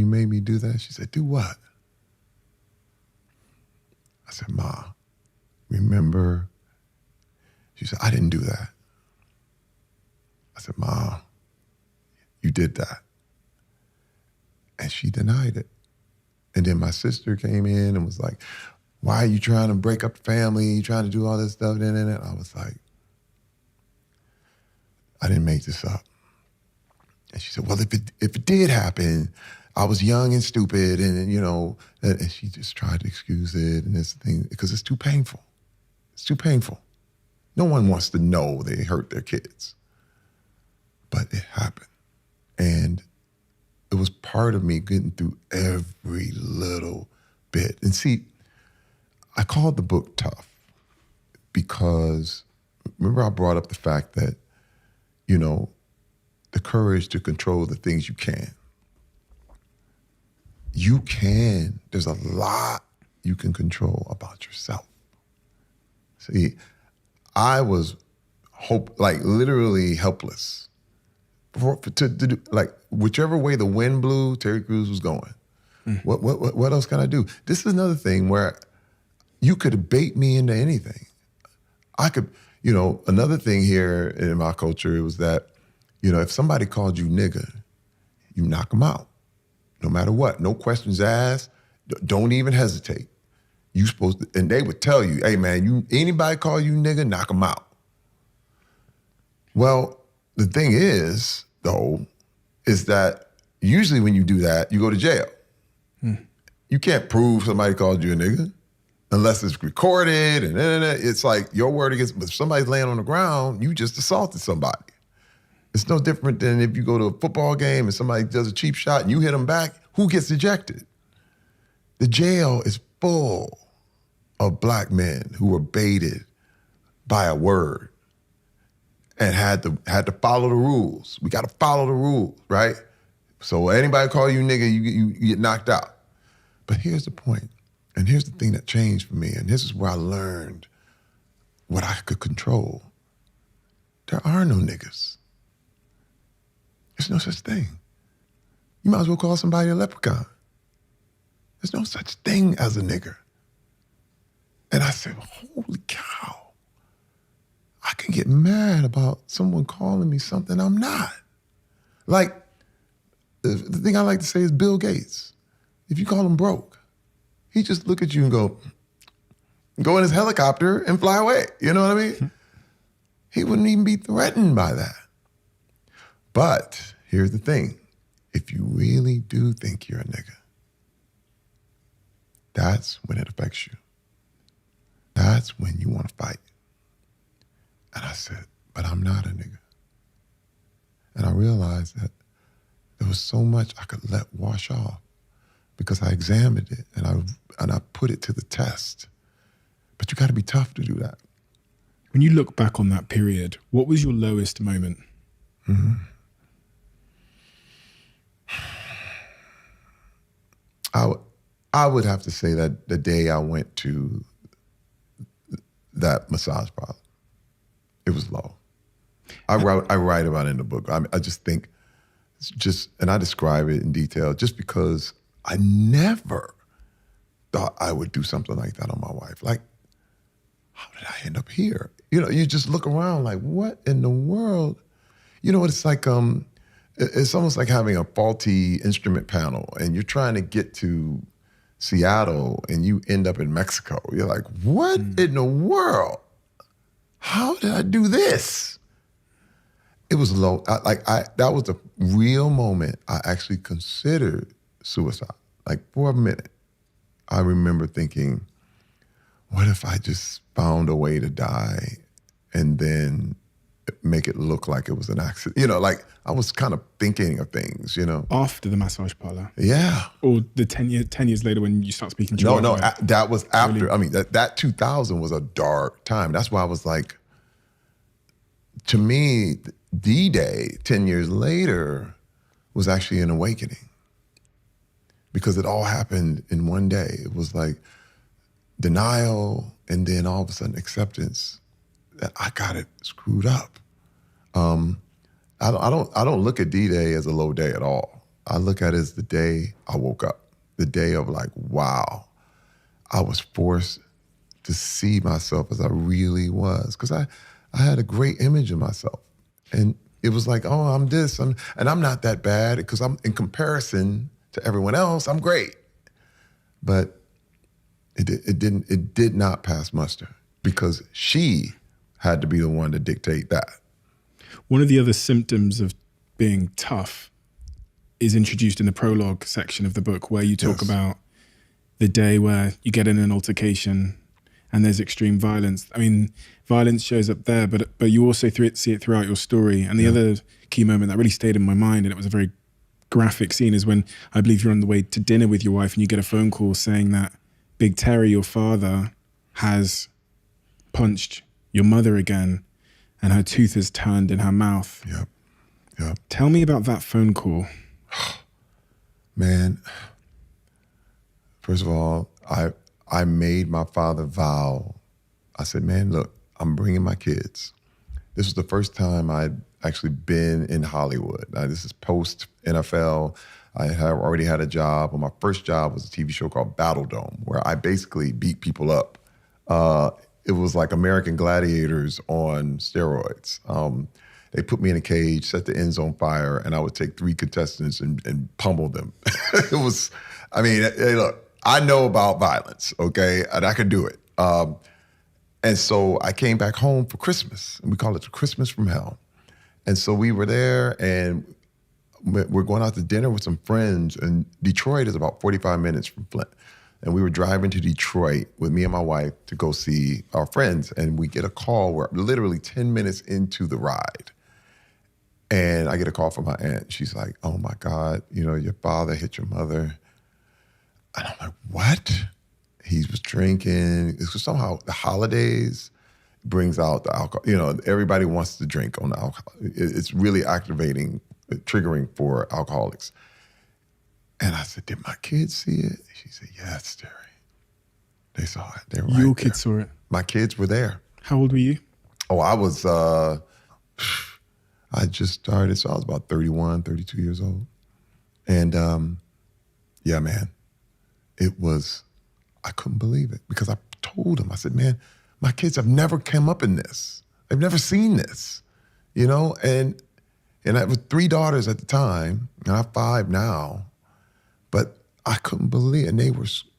made me do that? She said, do what? I said, Ma, remember? She said, I didn't do that. I said, Ma, you did that. And she denied it. And then my sister came in and was like, why are you trying to break up the family? You trying to do all this stuff? And I was like, I didn't make this up. And she said, well, if it did happen, I was young and stupid, and you know, and she just tried to excuse it and this thing, because it's too painful. It's too painful. No one wants to know they hurt their kids. But it happened. And it was part of me getting through every little bit. And see, I called the book tough because, remember I brought up the fact that, you know, the courage to control the things you can. You can. There's a lot you can control about yourself. See, I was literally helpless. To do, like, whichever way the wind blew, Terry Crews was going. What else can I do? This is another thing where you could bait me into anything. I could, you know, another thing here in my culture, it was that, you know, if somebody called you nigga, you knock them out. No matter what, no questions asked, don't even hesitate. You supposed to, and they would tell you, hey man, anybody call you nigga, knock them out. Well, the thing is, though, is that usually when you do that, you go to jail. You can't prove somebody called you a nigga unless it's recorded and it's like your word against, but if somebody's laying on the ground, you just assaulted somebody. It's no different than if you go to a football game and somebody does a cheap shot and you hit them back, who gets ejected? The jail is full of black men who were baited by a word and had to follow the rules. We got to follow the rules, right? So anybody call you nigga, you get knocked out. But here's the point, and here's the thing that changed for me, and this is where I learned what I could control. There are no niggas. There's no such thing. You might as well call somebody a leprechaun. There's no such thing as a nigger. And I said, holy cow. I can get mad about someone calling me something I'm not. Like, the thing I like to say is Bill Gates. If you call him broke, he just look at you and go in his helicopter and fly away. You know what I mean? He wouldn't even be threatened by that. But here's the thing. If you really do think you're a nigga, that's when it affects you. That's when you want to fight. And I said, but I'm not a nigga. And I realized that there was so much I could let wash off because I examined it and I put it to the test. But you got to be tough to do that. When you look back on that period, what was your lowest moment? Mm-hmm. I would have to say that the day I went to that massage parlor, it was low. I write about it in the book. I just think, and I describe it in detail just because I never thought I would do something like that on my wife. Like, how did I end up here? You know, you just look around like, what in the world? You know what it's like? It's almost like having a faulty instrument panel and you're trying to get to Seattle and you end up in Mexico. You're like, what in the world? How did I do this? It was low. That was a real moment I actually considered suicide. Like for a minute, I remember thinking, what if I just found a way to die and then make it look like it was an accident? You know, like I was kind of thinking of things, you know. After the massage parlor? Yeah. Or the 10 years later when you start speaking to your No, wife? that was after. Really? I mean, that 2000 was a dark time. That's why I was like, to me, D-Day, 10 years later, was actually an awakening. Because it all happened in one day. It was like denial and then all of a sudden acceptance that I got it screwed up. I don't look at D-Day as a low day at all. I look at it as the day I woke up, the day of like, wow, I was forced to see myself as I really was. Because I had a great image of myself. And it was like, oh, I'm this, and I'm not that bad because I'm in comparison to everyone else, I'm great. But it did not pass muster because she had to be the one to dictate that. One of the other symptoms of being tough is introduced in the prologue section of the book where you talk about the day where you get in an altercation and there's extreme violence. I mean, violence shows up there, but you also see it throughout your story. And the other key moment that really stayed in my mind, and it was a very graphic scene, is when I believe you're on the way to dinner with your wife and you get a phone call saying that Big Terry, your father, has punched your mother again and her tooth has turned in her mouth. Yep. Tell me about that phone call. Man, first of all, I made my father vow. I said, man, look, I'm bringing my kids. This was the first time I'd actually been in Hollywood. This is post-NFL. I had already had a job. And my first job was a TV show called Battle Dome, where I basically beat people up. It was like American Gladiators on steroids. They put me in a cage, set the ends on fire, and I would take 3 contestants and pummel them. It was, I mean, hey, look, I know about violence, okay? And I could do it. And so I came back home for Christmas, and we call it Christmas from Hell. And so we were there, and we're going out to dinner with some friends, and Detroit is about 45 minutes from Flint. And we were driving to Detroit with me and my wife to go see our friends, and we get a call. We're literally 10 minutes into the ride. And I get a call from my aunt. She's like, oh my God, you know, your father hit your mother. And I'm like, what? He was drinking. It's somehow the holidays brings out the alcohol. You know, everybody wants to drink on the alcohol. It's really activating, triggering for alcoholics. And I said, did my kids see it? She said, yes, Terry. They saw it. They were right there. Your kids saw it? My kids were there. How old were you? Oh, I was, I just started, so I was about 31, 32 years old. And yeah, man, I couldn't believe it because I told him, I said, man, my kids have never come up in this. They've never seen this, you know? And I have 3 daughters at the time, and I have 5 now, but I couldn't believe it. And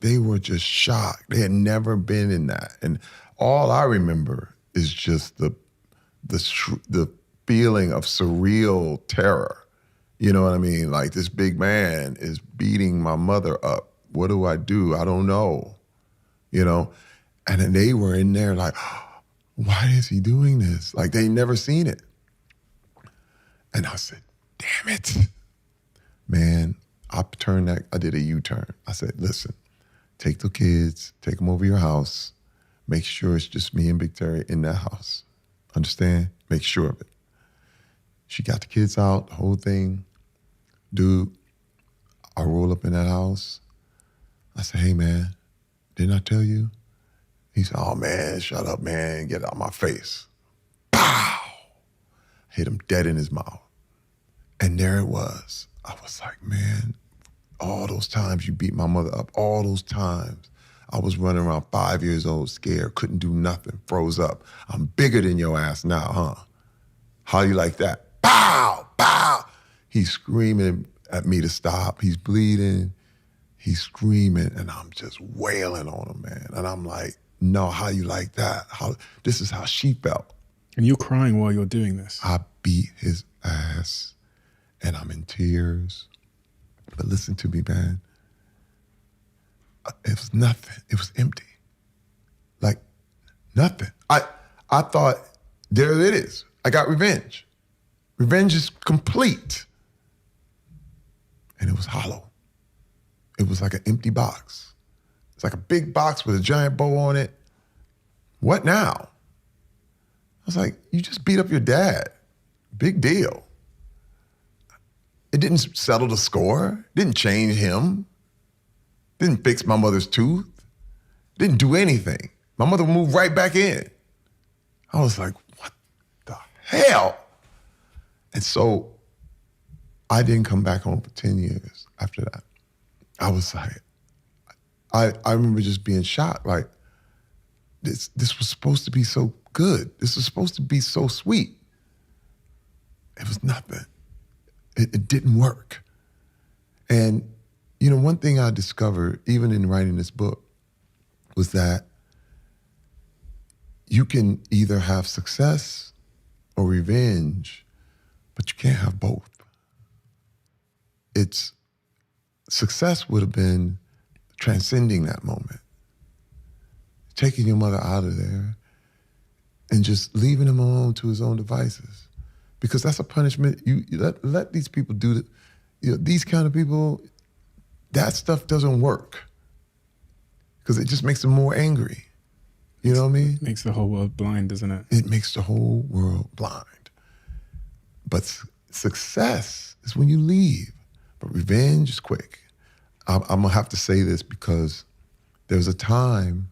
they were just shocked. They had never been in that. And all I remember is just the feeling of surreal terror. You know what I mean? Like, this big man is beating my mother up. What do? I don't know, you know? And then they were in there like, why is he doing this? Like, they never seen it. And I said, damn it. Man, I did a U-turn. I said, listen, take the kids, take them over your house, make sure it's just me and Big Terry in that house. Understand? Make sure of it. She got the kids out, the whole thing. Dude, I roll up in that house. I said, hey, man, didn't I tell you? He said, oh, man, shut up, man. Get out of my face. Pow! Hit him dead in his mouth. And there it was. I was like, man, all those times you beat my mother up, all those times I was running around 5 years old, scared, couldn't do nothing, froze up. I'm bigger than your ass now, huh? How you like that? Pow! Pow! He's screaming at me to stop. He's bleeding. He's screaming, and I'm just wailing on him, man. And I'm like, no, how you like that? This is how she felt. And you're crying while you're doing this. I beat his ass, and I'm in tears. But listen to me, man. It was nothing. It was empty. Like, nothing. I thought, there it is. I got revenge. Revenge is complete. And it was hollow. It was like an empty box. It's like a big box with a giant bow on it. What now? I was like, you just beat up your dad. Big deal. It didn't settle the score. Didn't change him. Didn't fix my mother's tooth. Didn't do anything. My mother moved right back in. I was like, what the hell? And so I didn't come back home for 10 years after that. I was like, I remember just being shocked. Like, this was supposed to be so good. This was supposed to be so sweet. It was nothing. It didn't work. And, you know, one thing I discovered, even in writing this book, was that you can either have success or revenge, but you can't have both. Success would have been transcending that moment, taking your mother out of there and just leaving him alone to his own devices. Because that's a punishment. You let these people do it. You know, these kind of people, that stuff doesn't work because it just makes them more angry. You know what I mean? It makes the whole world blind, doesn't it? It makes the whole world blind. But success is when you leave. But revenge is quick. I'm going to have to say this because there was a time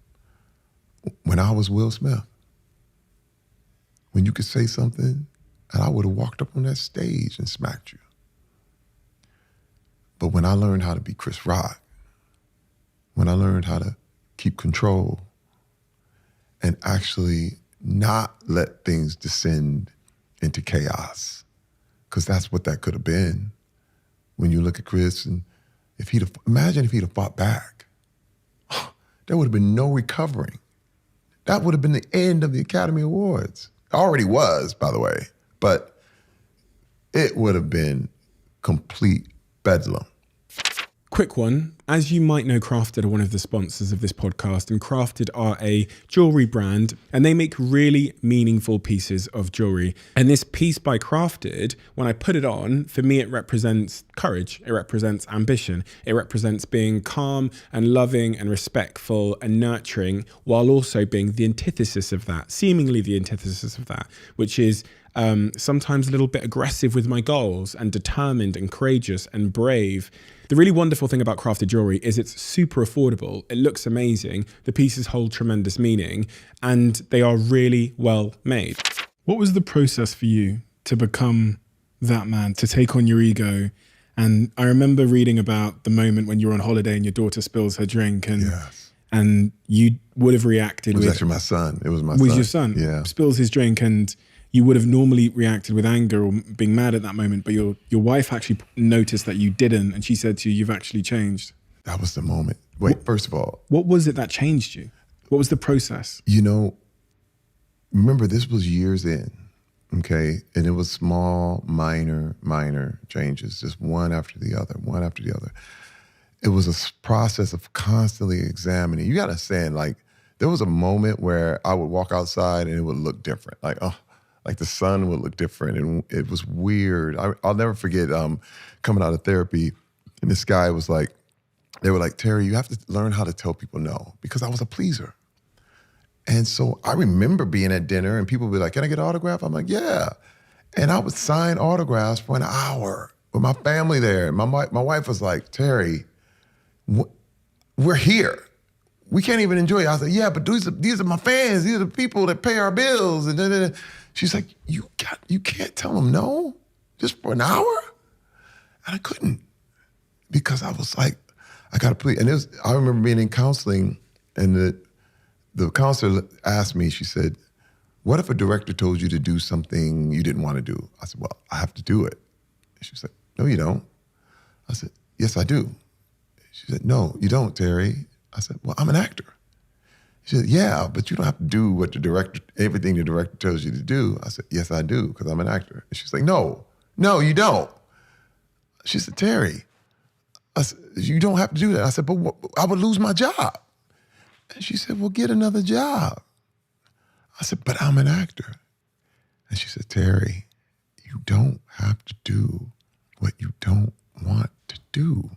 when I was Will Smith, when you could say something and I would have walked up on that stage and smacked you. But when I learned how to be Chris Rock, when I learned how to keep control and actually not let things descend into chaos, because that's what that could have been. When you look at Chris, and imagine if he'd have fought back, there would have been no recovering. That would have been the end of the Academy Awards. It already was, by the way, but it would have been complete bedlam. Quick one. As you might know, Crafted are one of the sponsors of this podcast, and Crafted are a jewelry brand, and they make really meaningful pieces of jewelry. And this piece by Crafted, when I put it on, for me, it represents courage. It represents ambition. It represents being calm and loving and respectful and nurturing, while also being the antithesis of that, seemingly the antithesis of that, which is sometimes a little bit aggressive with my goals and determined and courageous and brave. The really wonderful thing about crafted jewelry is it's super affordable. It looks amazing. The pieces hold tremendous meaning and they are really well made. What was the process for you to become that man, to take on your ego? And I remember reading about the moment when you're on holiday and your daughter spills her drink, and Yes. and you would have reacted It was with... actually my son. It was my Was son. your son? Yeah. Spills his drink, and you would have normally reacted with anger or being mad at that moment, but your wife actually noticed that you didn't, and she said to you, "You've actually changed." That was the moment. Wait, first of all, What was it that changed you? What was the process? you know, remember this was years in, okay? And it was small, minor changes, just one after the other, one after the other. It was a process of constantly examining. You gotta understand, like, there was a moment where I would walk outside and it would look different. Like the sun would look different, and it was weird. I'll never forget coming out of therapy, and this guy was like, they were like, "Terry, you have to learn how to tell people no," because I was a pleaser. And so I remember being at dinner and people would be like, "Can I get an autograph?" I'm like, "Yeah." And I would sign autographs for an hour with my family there. My wife was like, "Terry, we're here. We can't even enjoy it." I was like, "Yeah, but these are my fans. These are the people that pay our bills." And then she's like, you can't tell them no just for an hour?" And I couldn't, because I was like, I got to please. And I remember being in counseling, and the counselor asked me, she said, "What if a director told you to do something you didn't want to do?" I said, "Well, I have to do it." And she said, "No, you don't." I said, "Yes, I do." She said, "No, you don't, Terry." I said, "Well, I'm an actor." She said, "Yeah, but you don't have to do everything the director tells you to do." I said, "Yes, I do, because I'm an actor." And she's like, No, you don't." She said, "Terry," I said, "you don't have to do that." I said, "But I would lose my job." And she said, "Well, get another job." I said, "But I'm an actor." And she said, "Terry, you don't have to do what you don't want to do."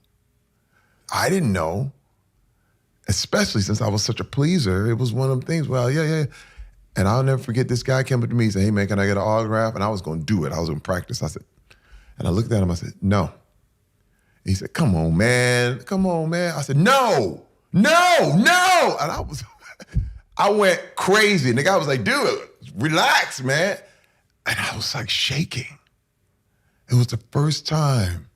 I didn't know, especially since I was such a pleaser. It was one of them things, well, yeah. And I'll never forget, this guy came up to me and said, "Hey, man, can I get an autograph?" And I was going to do it. I was going to practice. And I looked at him, I said, "No." He said, come on, man. I said, no. And I went crazy. And the guy was like, "Dude, relax, man." And I was like shaking. It was the first time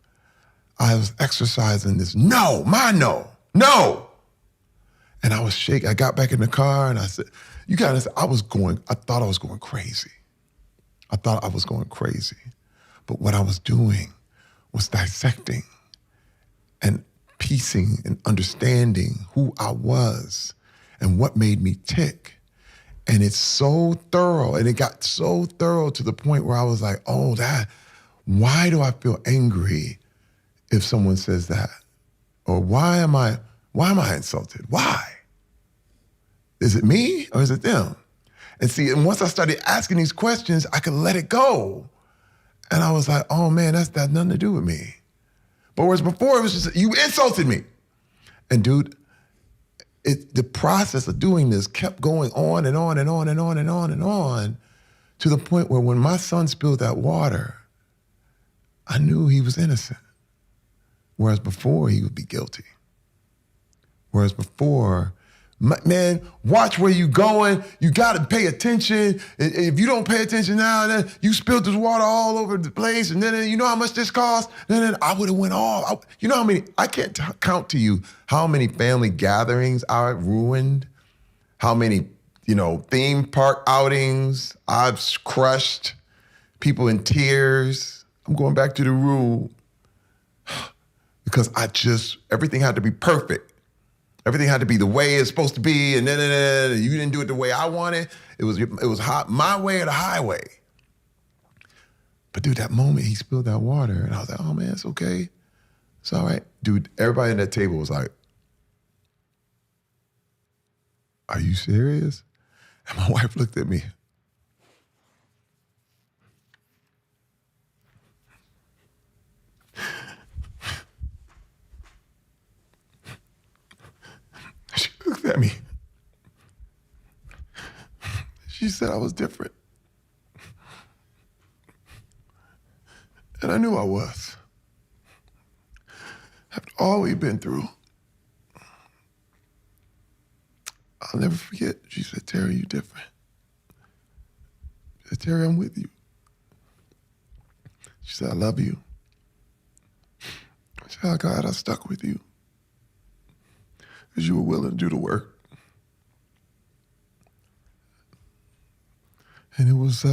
I was exercising this no. And I was shaking. I got back in the car and I said, you gotta understand, I thought I was going crazy. But what I was doing was dissecting and piecing and understanding who I was and what made me tick. And it's so thorough, and it got so thorough to the point where I was like, why do I feel angry if someone says that? Or why am I insulted? Why? Is it me or is it them? And once I started asking these questions, I could let it go. And I was like, oh man, that's got nothing to do with me. But whereas before it was just, you insulted me. And dude, the process of doing this kept going on and on and on and on and on and on, to the point where when my son spilled that water, I knew he was innocent. Whereas before, he would be guilty. Whereas before, man, watch where you going. You got to pay attention. If you don't pay attention now, then you spilled this water all over the place, and then you know how much this costs? Then I would have went off. You know how many, I can't count to you how many family gatherings I ruined, how many, theme park outings I've crushed, people in tears. I'm going back to the rule because everything had to be perfect. Everything had to be the way it's supposed to be, and then you didn't do it the way I wanted. It was hot, my way or the highway. But dude, that moment he spilled that water, and I was like, oh man, it's okay. It's all right. Dude, everybody at that table was like, are you serious? And my wife looked at me. She looked at me. She said I was different. And I knew I was. After all we've been through, I'll never forget. She said, Terry, you're different. She said, Terry, I'm with you. She said, I love you. I said, oh, God, I stuck with you because you were willing to do the work. And it was,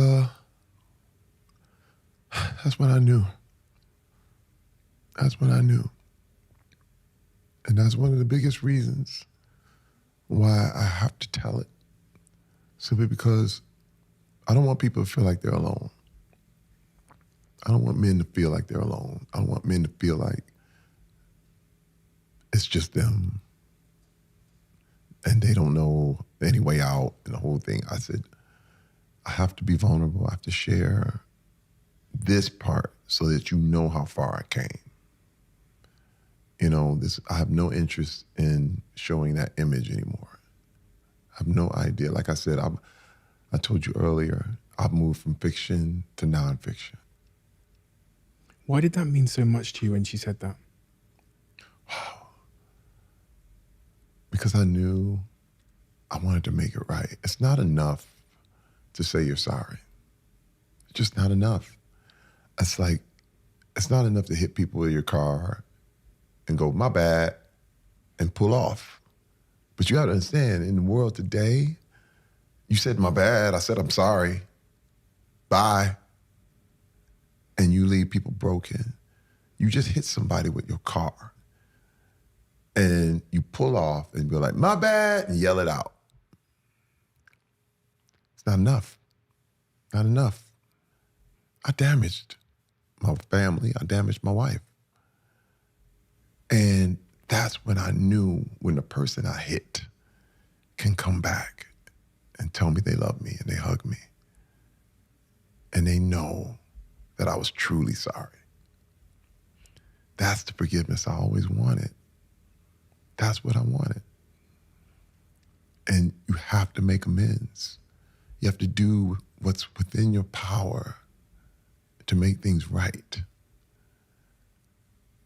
that's when I knew. That's when I knew. And that's one of the biggest reasons why I have to tell it. Simply because I don't want people to feel like they're alone. I don't want men to feel like they're alone. I don't want men to feel like it's just them and they don't know any way out and the whole thing. I said, I have to be vulnerable. I have to share this part so that you know how far I came. You know, I have no interest in showing that image anymore. I have no idea. Like I said, I told you earlier, I've moved from fiction to nonfiction. Why did that mean so much to you when she said that? Because I knew I wanted to make it right. It's not enough to say you're sorry. It's just not enough. It's like, it's not enough to hit people with your car and go, my bad, and pull off. But you have to understand, in the world today, you said my bad, I said I'm sorry, bye. And you leave people broken. You just hit somebody with your car. And you pull off and be like, my bad, and yell it out. It's not enough. Not enough. I damaged my family. I damaged my wife. And that's when I knew when the person I hit can come back and tell me they love me and they hug me. And they know that I was truly sorry. That's the forgiveness I always wanted. That's what I wanted. And you have to make amends. You have to do what's within your power to make things right.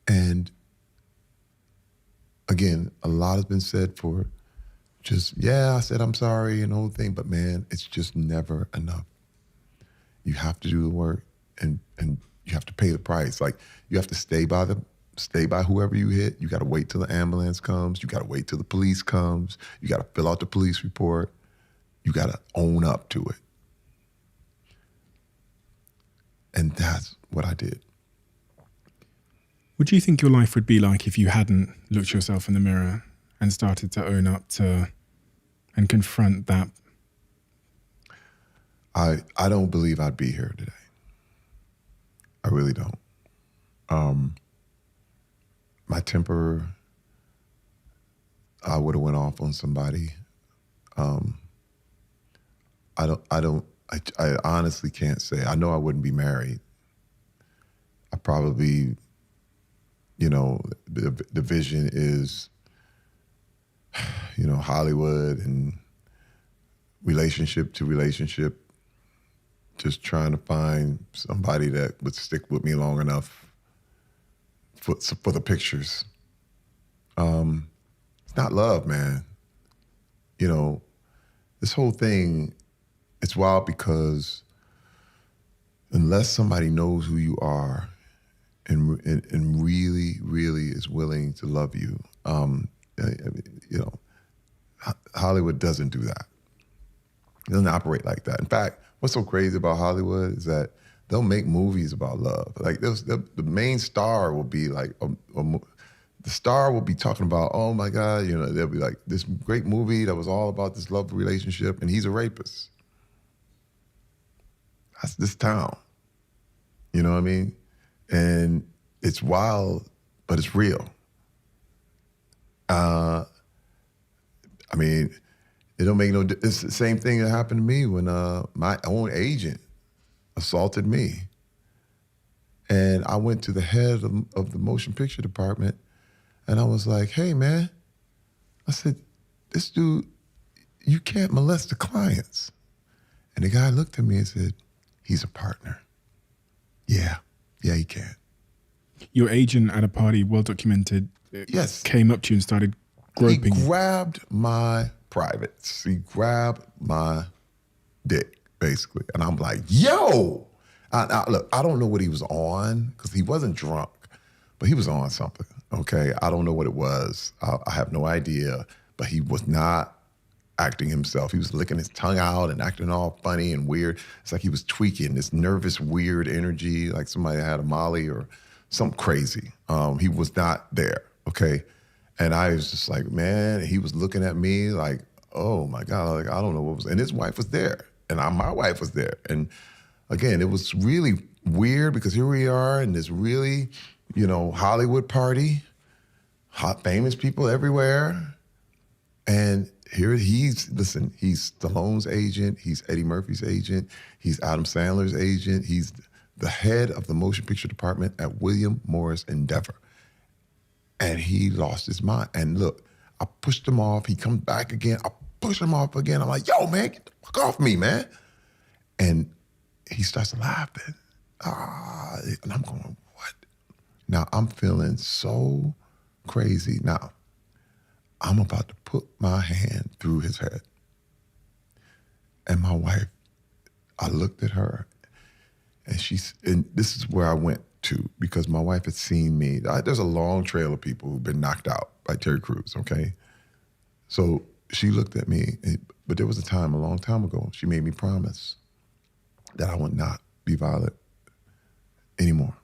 And again, a lot has been said for just, yeah, I said I'm sorry and the whole thing, but man, it's just never enough. You have to do the work and you have to pay the price. Like, you have to stay by whoever you hit. You got to wait till the ambulance comes. You got to wait till the police comes. You got to fill out the police report. You got to own up to it. And that's what I did. What do you think your life would be like if you hadn't looked yourself in the mirror and started to own up to and confront that? I don't believe I'd be here today. I really don't. My temper, I would have went off on somebody. I honestly can't say. I know I wouldn't be married. I probably, you know, the vision is, you know, Hollywood and relationship to relationship, just trying to find somebody that would stick with me long enough for the pictures. It's not love, man. You know, this whole thing, it's wild because unless somebody knows who you are and really, really is willing to love you, you know, Hollywood doesn't do that. It doesn't operate like that. In fact, what's so crazy about Hollywood is that they'll make movies about love. Like, the main star will be like, the star will be talking about, oh my God, you know, they'll be like, this great movie that was all about this love relationship, and he's a rapist. That's this town. You know what I mean? And it's wild, but it's real. I mean, it don't make no, it's the same thing that happened to me when my own agent assaulted me. And I went to the head of the motion picture department and I was like, hey man, I said, this dude, you can't molest the clients. And the guy looked at me and said, he's a partner. Yeah, he can. Your agent at a party, well documented, yes, came up to you and started groping. He grabbed my privates. He grabbed my dick, basically. And I'm like, yo! Look, I don't know what he was on because he wasn't drunk, but he was on something, okay? I don't know what it was. I have no idea, but he was not acting himself. He was licking his tongue out and acting all funny and weird. It's like he was tweaking this nervous, weird energy, like somebody had a Molly or something crazy. He was not there, okay? And I was just like, man, he was looking at me like, oh my God, like, I don't know what was, and his wife was there, and my wife was there. And again, it was really weird because here we are in this really, Hollywood party, hot, famous people everywhere. And here he's Stallone's agent, he's Eddie Murphy's agent, he's Adam Sandler's agent, he's the head of the motion picture department at William Morris Endeavor. And he lost his mind. And look, I pushed him off, he comes back again, I push him off again. I'm like, yo, man, get the fuck off me, man. And he starts laughing. And I'm going, what? Now I'm feeling so crazy. Now, I'm about to put my hand through his head. And my wife, I looked at her, and this is where I went to, because my wife had seen me. There's a long trail of people who've been knocked out by Terry Crews, okay? So she looked at me, but there was a time, a long time ago, she made me promise that I would not be violent anymore.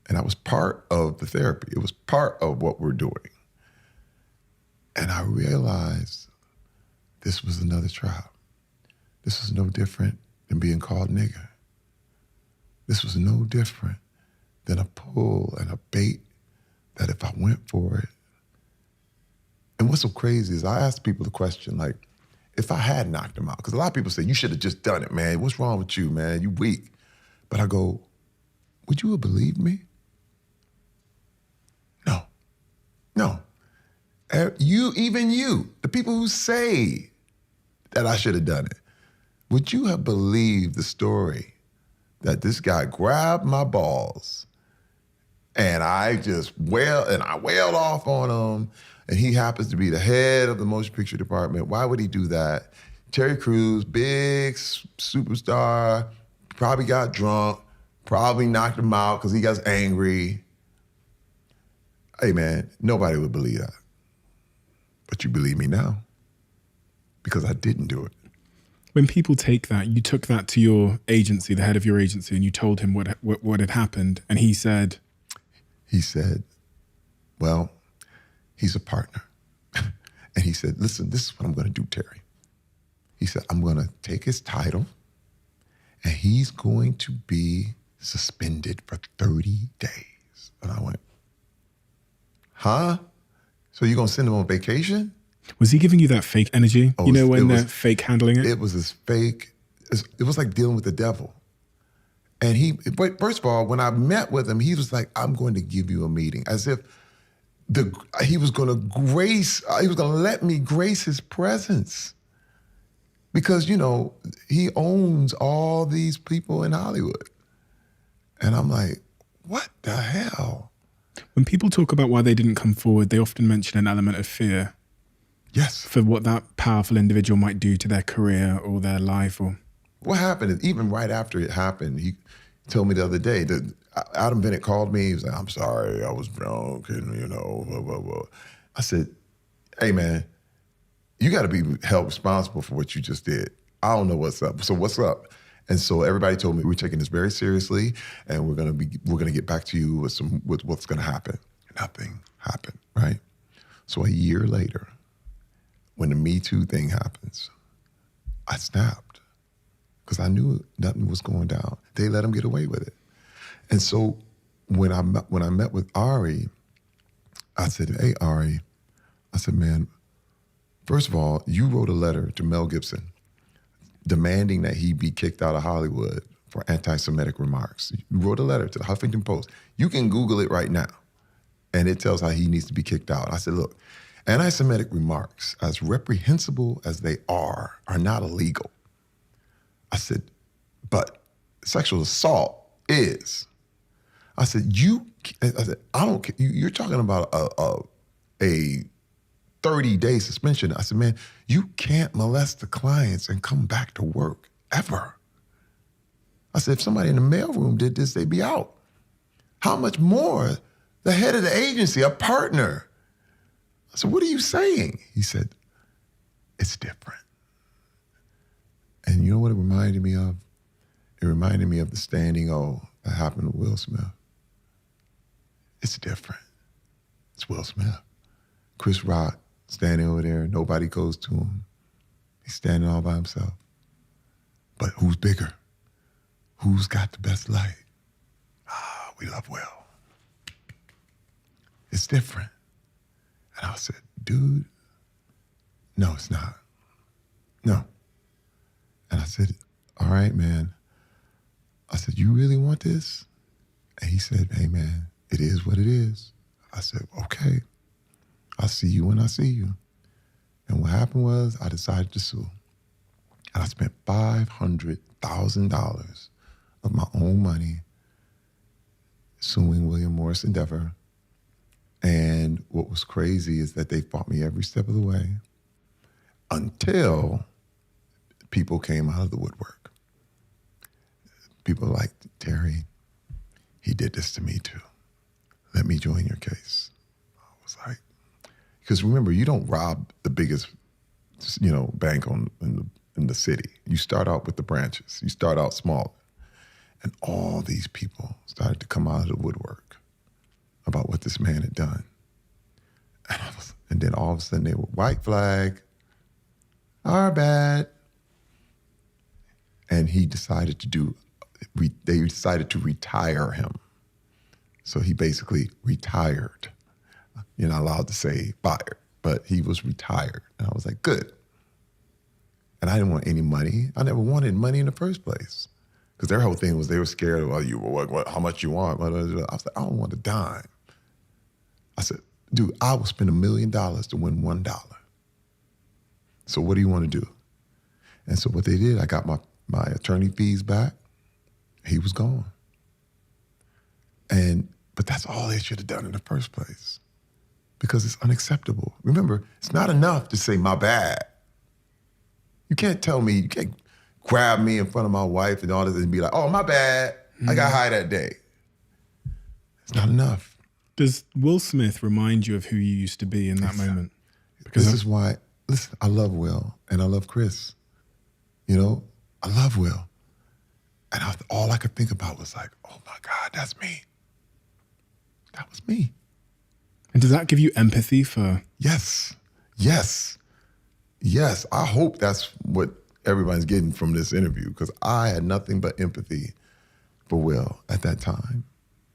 And that was part of the therapy. It was part of what we're doing. And I realized this was another trap. This was no different than being called nigger. This was no different than a pull and a bait that if I went for it. And what's so crazy is I ask people the question, like, if I had knocked him out, because a lot of people say, you should have just done it, man. What's wrong with you, man? You weak. But I go, would you have believed me? No. Even you, the people who say that I should have done it, would you have believed the story that this guy grabbed my balls and I wailed off on him, and he happens to be the head of the motion picture department? Why would he do that? Terry Crews, big superstar, probably got drunk, probably knocked him out because he got angry. Hey man, nobody would believe that. But you believe me now because I didn't do it. When people take that, you took that to your agency, the head of your agency, and you told him what had happened, and he said, well, he's a partner. And he said, listen, this is what I'm going to do, Terry. He said, I'm going to take his title, and he's going to be suspended for 30 days. And I went, huh? So you're going to send him on vacation? Was he giving you that fake energy? Oh, when they're fake handling it? It was as fake. It was like dealing with the devil. And first of all, when I met with him, he was like, I'm going to give you a meeting. As if he was going to let me grace his presence. Because, he owns all these people in Hollywood. And I'm like, what the hell? When people talk about why they didn't come forward, they often mention an element of fear. Yes. For what that powerful individual might do to their career or their life. Or what happened is, even right after it happened, he told me the other day that Adam Bennett called me. He was like, I'm sorry, I was drunk, and blah, blah, blah. I said, hey man, you got to be held responsible for what you just did. I don't know what's up. So what's up? And so everybody told me we're taking this very seriously, and we're gonna get back to you with what's gonna happen. Nothing happened, right? So a year later, when the Me Too thing happens, I snapped because I knew nothing was going down. They let him get away with it. And so when I met with Ari, I said, hey, Ari, I said, man, first of all, you wrote a letter to Mel Gibson demanding that he be kicked out of Hollywood for anti-Semitic remarks. You wrote a letter to the Huffington Post. You can Google it right now, and it tells how he needs to be kicked out. I said, look, anti-Semitic remarks, as reprehensible as they are not illegal. I said, but sexual assault is. I said, I don't care. You're talking about a 30-day suspension. I said, man, you can't molest the clients and come back to work ever. I said, if somebody in the mailroom did this, they'd be out. How much more the head of the agency, a partner? I said, what are you saying? He said, it's different. And you know what it reminded me of? It reminded me of the standing O that happened to Will Smith. It's different. It's Will Smith. Chris Rock standing over there, nobody goes to him. He's standing all by himself. But who's bigger? Who's got the best light? We love Will. It's different. And I said, dude, no, it's not. No. And I said, all right, man. I said, you really want this? And he said, hey, man, it is what it is. I said, okay. I'll see you when I see you. And what happened was I decided to sue. And I spent $500,000 of my own money suing William Morris Endeavor. And what was crazy is that they fought me every step of the way until people came out of the woodwork. People like, Terry, he did this to me too. Let me join your case. I was like, because remember, you don't rob the biggest, bank in the city. You start out with the branches. You start out small. And all these people started to come out of the woodwork about what this man had done. And then all of a sudden they were white flag, our bad. And he decided they decided to retire him. So he basically retired. You're not allowed to say fired, but he was retired. And I was like, good. And I didn't want any money. I never wanted money in the first place. Because their whole thing was they were scared of, how much you want? I was like, I don't want a dime. I said, dude, I will spend $1 million to win $1. So what do you want to do? And so what they did, I got my attorney fees back. He was gone. But that's all they should have done in the first place. Because it's unacceptable. Remember, it's not enough to say my bad. You can't grab me in front of my wife and all this and be like, oh, my bad. I got high that day. It's not enough. Does Will Smith remind you of who you used to be in that moment? Because this is why, listen, I love Will and I love Chris. I love Will. And all I could think about was like, oh my God, that's me. That was me. And does that give you empathy for? Yes. I hope that's what everybody's getting from this interview, because I had nothing but empathy for Will at that time,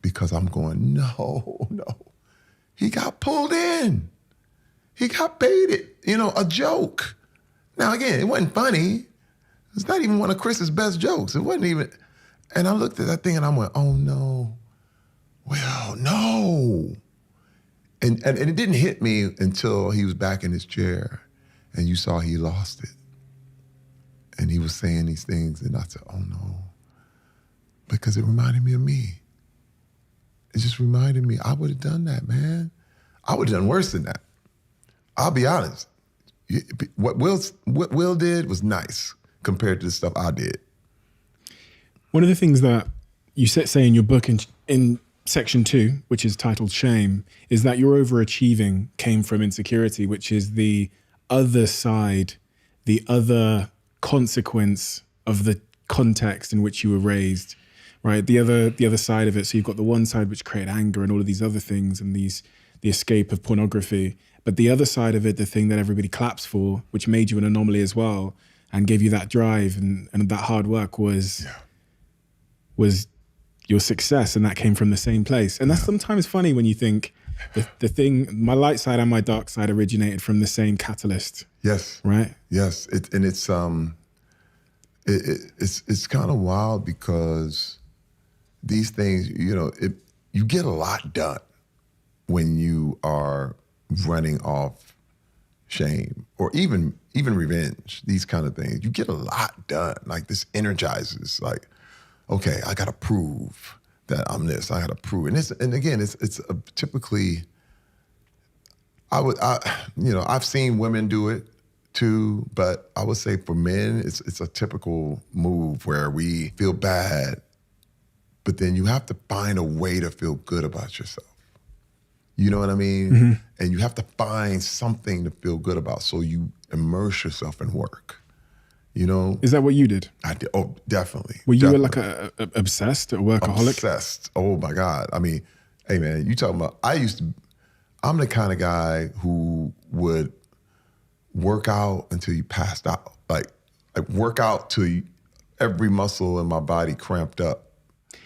because I'm going, no. He got pulled in. He got baited, a joke. Now, again, it wasn't funny. It's not even one of Chris's best jokes. It wasn't even, and I looked at that thing and I went, oh no, Will, no. And it didn't hit me until he was back in his chair and you saw he lost it. And he was saying these things and I said, oh no. Because it reminded me of me. It just reminded me, I would have done that, man. I would have done worse than that. I'll be honest. What Will did was nice compared to the stuff I did. One of the things that you say in your book in section 2, which is titled Shame, is that your overachieving came from insecurity, which is the other side, the other consequence of the context in which you were raised, right? The other side of it. So you've got the one side which created anger and all of these other things and the escape of pornography. But the other side of it, the thing that everybody claps for, which made you an anomaly as well and gave you that drive and that hard work was your success, and that came from the same place. And that's sometimes funny when you think the thing, my light side and my dark side originated from the same catalyst. Yes. Right? Yes. It's kind of wild because these things, you get a lot done when you are running off shame or even revenge, these kind of things. You get a lot done. Like, this energizes, like, okay, I gotta prove that I'm this. I gotta prove, and again, it's typically, I've seen women do it. too, but I would say for men, it's a typical move where we feel bad, but then you have to find a way to feel good about yourself. You know what I mean? And you have to find something to feel good about, so you immerse yourself in work. You know? Is that what you did? I did. Oh, definitely. Were you definitely. like a obsessed, a workaholic? Obsessed. Oh my God. I mean, hey man, you talking about, I'm the kind of guy who would work out until you passed out. Like work out till every muscle in my body cramped up.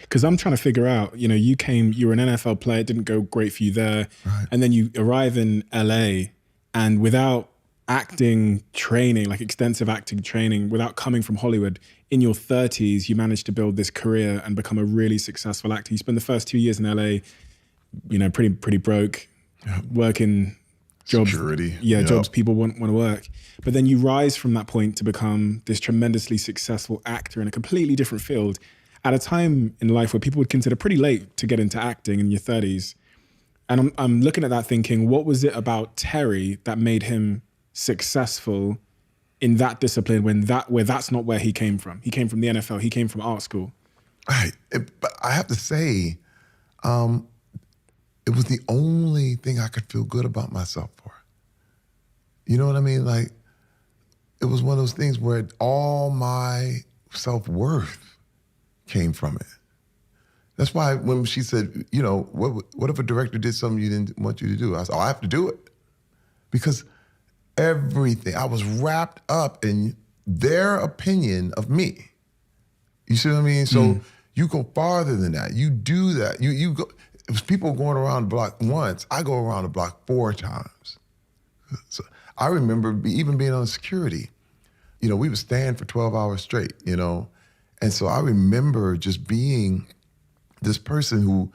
Because I'm trying to figure out, you were an NFL player, it didn't go great for you there. Right. And then you arrive in LA, and without acting training, like extensive acting training, without coming from Hollywood, in your 30s, you managed to build this career and become a really successful actor. You spent the first 2 years in LA, pretty broke, working jobs. Security. Jobs people want to work. But then you rise from that point to become this tremendously successful actor in a completely different field at a time in life where people would consider pretty late to get into acting in your 30s. And I'm looking at that thinking, what was it about Terry that made him successful in that discipline where that's not where he came from? He came from the NFL, he came from art school. Right. But I have to say, it was the only thing I could feel good about myself for. You know what I mean? Like, it was one of those things where all my self-worth came from it. That's why when she said, what if a director did something you didn't want you to do? I said, I have to do it. Because everything, I was wrapped up in their opinion of me. You see what I mean? So you go farther than that. You do that. You go. It was people going around the block once. I go around the block 4 times. So I remember even being on security. We would stand for 12 hours straight, And so I remember just being this person who,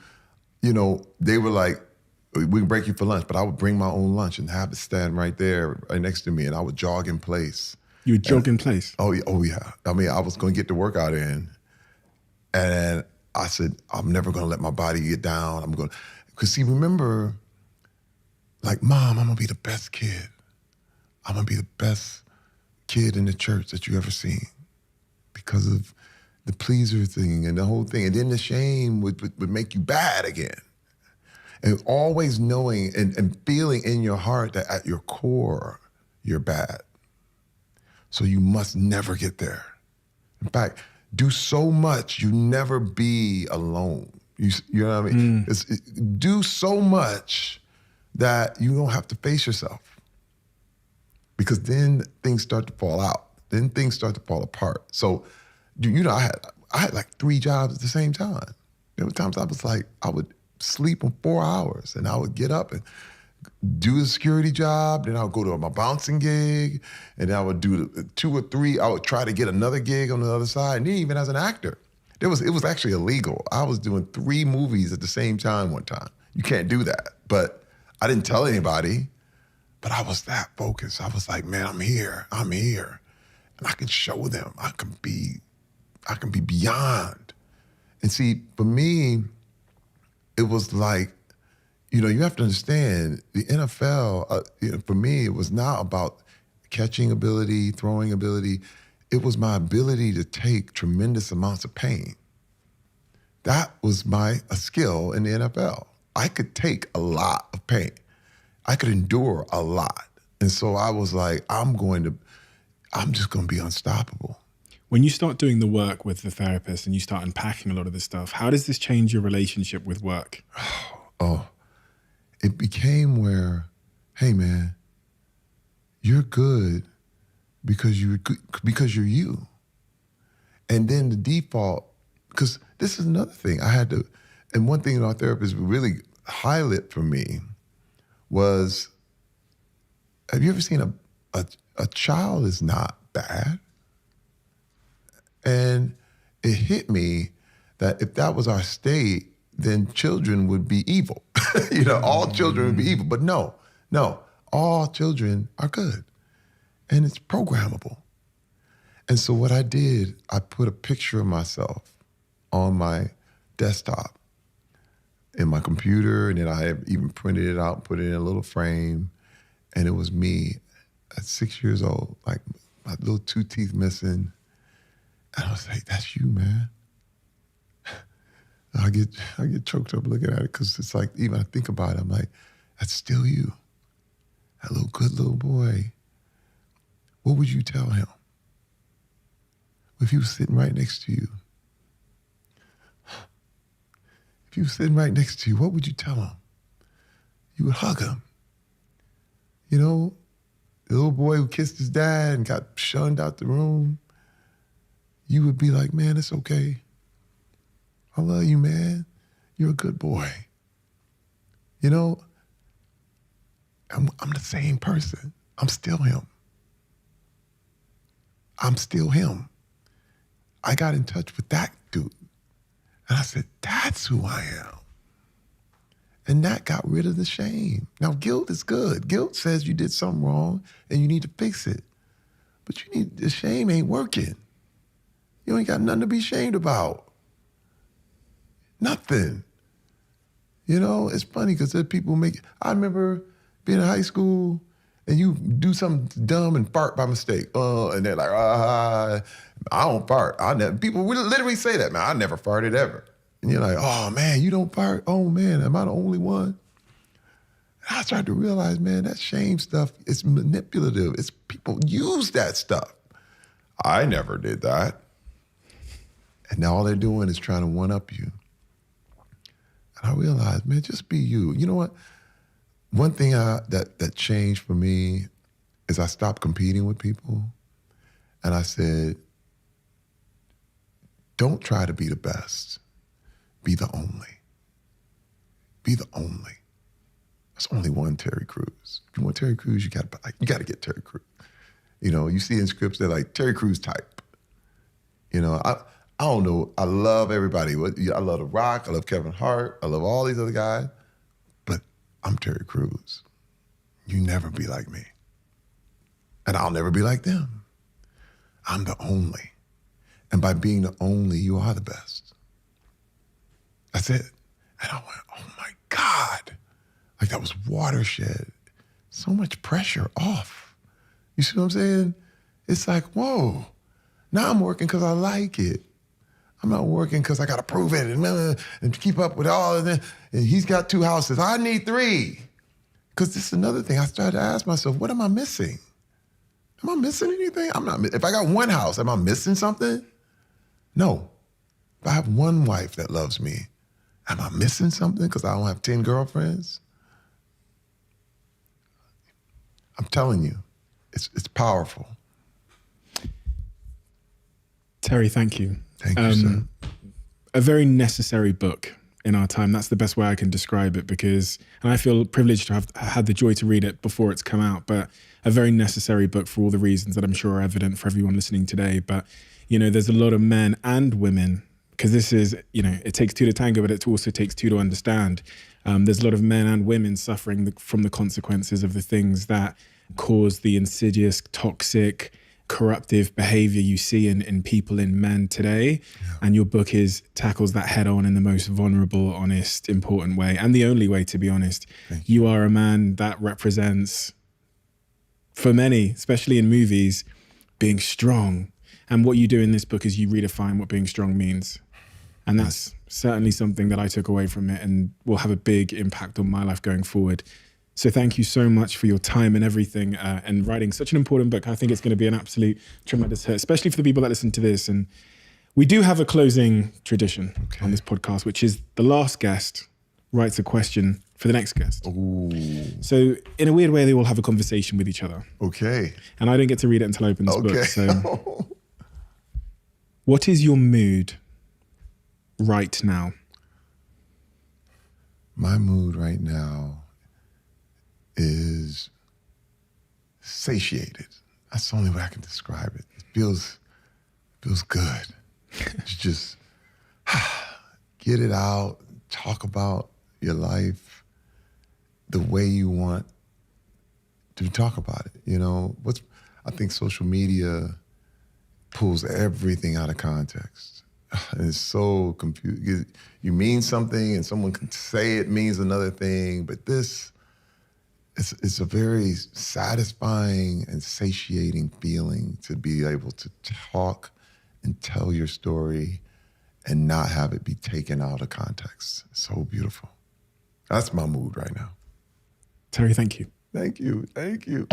they were like, we can break you for lunch, but I would bring my own lunch and have it stand right there, right next to me, and I would jog in place. You would jog in place? Oh yeah. I mean, I was going to get the workout in, and I said, I'm never going to let my body get down. Because see, remember, like, Mom, I'm going to be the best kid. I'm going to be the best kid in the church that you ever seen because of the pleaser thing and the whole thing. And then the shame would make you bad again. And always knowing and feeling in your heart that at your core, you're bad. So you must never get there. In fact, do so much, you never be alone. You know what I mean? Do so much that you don't have to face yourself. Because then things start to fall out. Then things start to fall apart. So, I had like 3 jobs at the same time. There were times I would sleep on 4 hours and I would get up and do the security job, then I would go to my bouncing gig, and I would do 2 or 3, I would try to get another gig on the other side. And then even as an actor, it was actually illegal. I was doing 3 movies at the same time one time. You can't do that. But I didn't tell anybody, but I was that focused. I was like, man, I'm here. And I can show them, I can be beyond. And see, for me, it was like, you have to understand, the NFL, for me, it was not about catching ability, throwing ability. It was my ability to take tremendous amounts of pain. That was a skill in the NFL. I could take a lot of pain. I could endure a lot. And so I was like, I'm just going to be unstoppable. When you start doing the work with the therapist and you start unpacking a lot of this stuff, how does this change your relationship with work? It became where, hey man, you're good because you're you. And then the default, because this is another thing and one thing our therapist really highlight for me was, have you ever seen a child is not bad? And it hit me that if that was our state, then children would be evil. All children would be evil. But no, all children are good. And it's programmable. And so what I did, I put a picture of myself on my desktop in my computer, and then I had even printed it out, put it in a little frame, and it was me at 6 years old, like my little 2 teeth missing. And I was like, that's you, man. I get choked up looking at it because it's like, even I think about it, I'm like, that's still you. That little good little boy. What would you tell him if he was sitting right next to you? If he was sitting right next to you, what would you tell him? You would hug him. You know, the little boy who kissed his dad and got shunned out the room, you would be like, man, it's okay. I love you, man. You're a good boy. You know, I'm the same person. I'm still him. I'm still him. I got in touch with that dude. And I said, that's who I am. And that got rid of the shame. Now, guilt is good. Guilt says you did something wrong and you need to fix it. But the shame ain't working. You ain't got nothing to be ashamed about. Nothing. You know, it's funny because there people I remember being in high school and you do something dumb and fart by mistake. And they're like, I don't fart. People would literally say that, man. I never farted ever. And you're like, oh, man, you don't fart? Oh, man, am I the only one? And I started to realize, man, that shame stuff is manipulative. It's people use that stuff. I never did that. And now all they're doing is trying to one-up you. And I realized, man, just be you. You know what? One thing that changed for me is I stopped competing with people. And I said, don't try to be the best. Be the only. Be the only. There's only one Terry Crews. If you want Terry Crews, you got to get Terry Crews. You know, you see in scripts, they're like Terry Crews type. You know, I don't know. I love everybody. I love The Rock. I love Kevin Hart. I love all these other guys. But I'm Terry Crews. You never be like me. And I'll never be like them. I'm the only. And by being the only, you are the best. That's it. And I went, oh my God. Like that was watershed. So much pressure off. You see what I'm saying? It's like, whoa. Now I'm working because I like it. I'm not working because I got to prove it and keep up with all of it. And he's got 2 houses. I need 3. Because this is another thing. I started to ask myself, what am I missing? Am I missing anything? I'm not. If I got 1 house, am I missing something? No. If I have 1 wife that loves me, am I missing something because I don't have 10 girlfriends? I'm telling you, it's powerful. Terry, thank you. Thank you, sir. A very necessary book in our time. That's the best way I can describe it because, and I feel privileged to have had the joy to read it before it's come out, but a very necessary book for all the reasons that I'm sure are evident for everyone listening today. But, you know, there's a lot of men and women, because this is, you know, it takes 2 to tango, but it also takes 2 to understand. There's a lot of men and women suffering from the consequences of the things that cause the insidious, toxic, corruptive behavior you see in people, in men today. Yeah. And your book tackles that head on in the most vulnerable, honest, important way. And the only way, to be honest. You are a man that represents, for many, especially in movies, being strong. And what you do in this book is you redefine what being strong means. And that's certainly something that I took away from it and will have a big impact on my life going forward. So thank you so much for your time and everything and writing such an important book. I think it's going to be an absolute tremendous hit, especially for the people that listen to this. And we do have a closing tradition on this podcast, which is the last guest writes a question for the next guest. Ooh. So in a weird way, they will have a conversation with each other. Okay. And I don't get to read it until I open this book. So what is your mood right now? My mood right now is satiated. That's the only way I can describe it. It feels good. Just get it out, talk about your life the way you want to talk about it. You know, I think social media pulls everything out of context. And it's so confusing. You mean something and someone can say it means another thing, but this it's a very satisfying and satiating feeling to be able to talk and tell your story and not have it be taken out of context. So beautiful. That's my mood right now. Terry, thank you. Thank you. Thank you.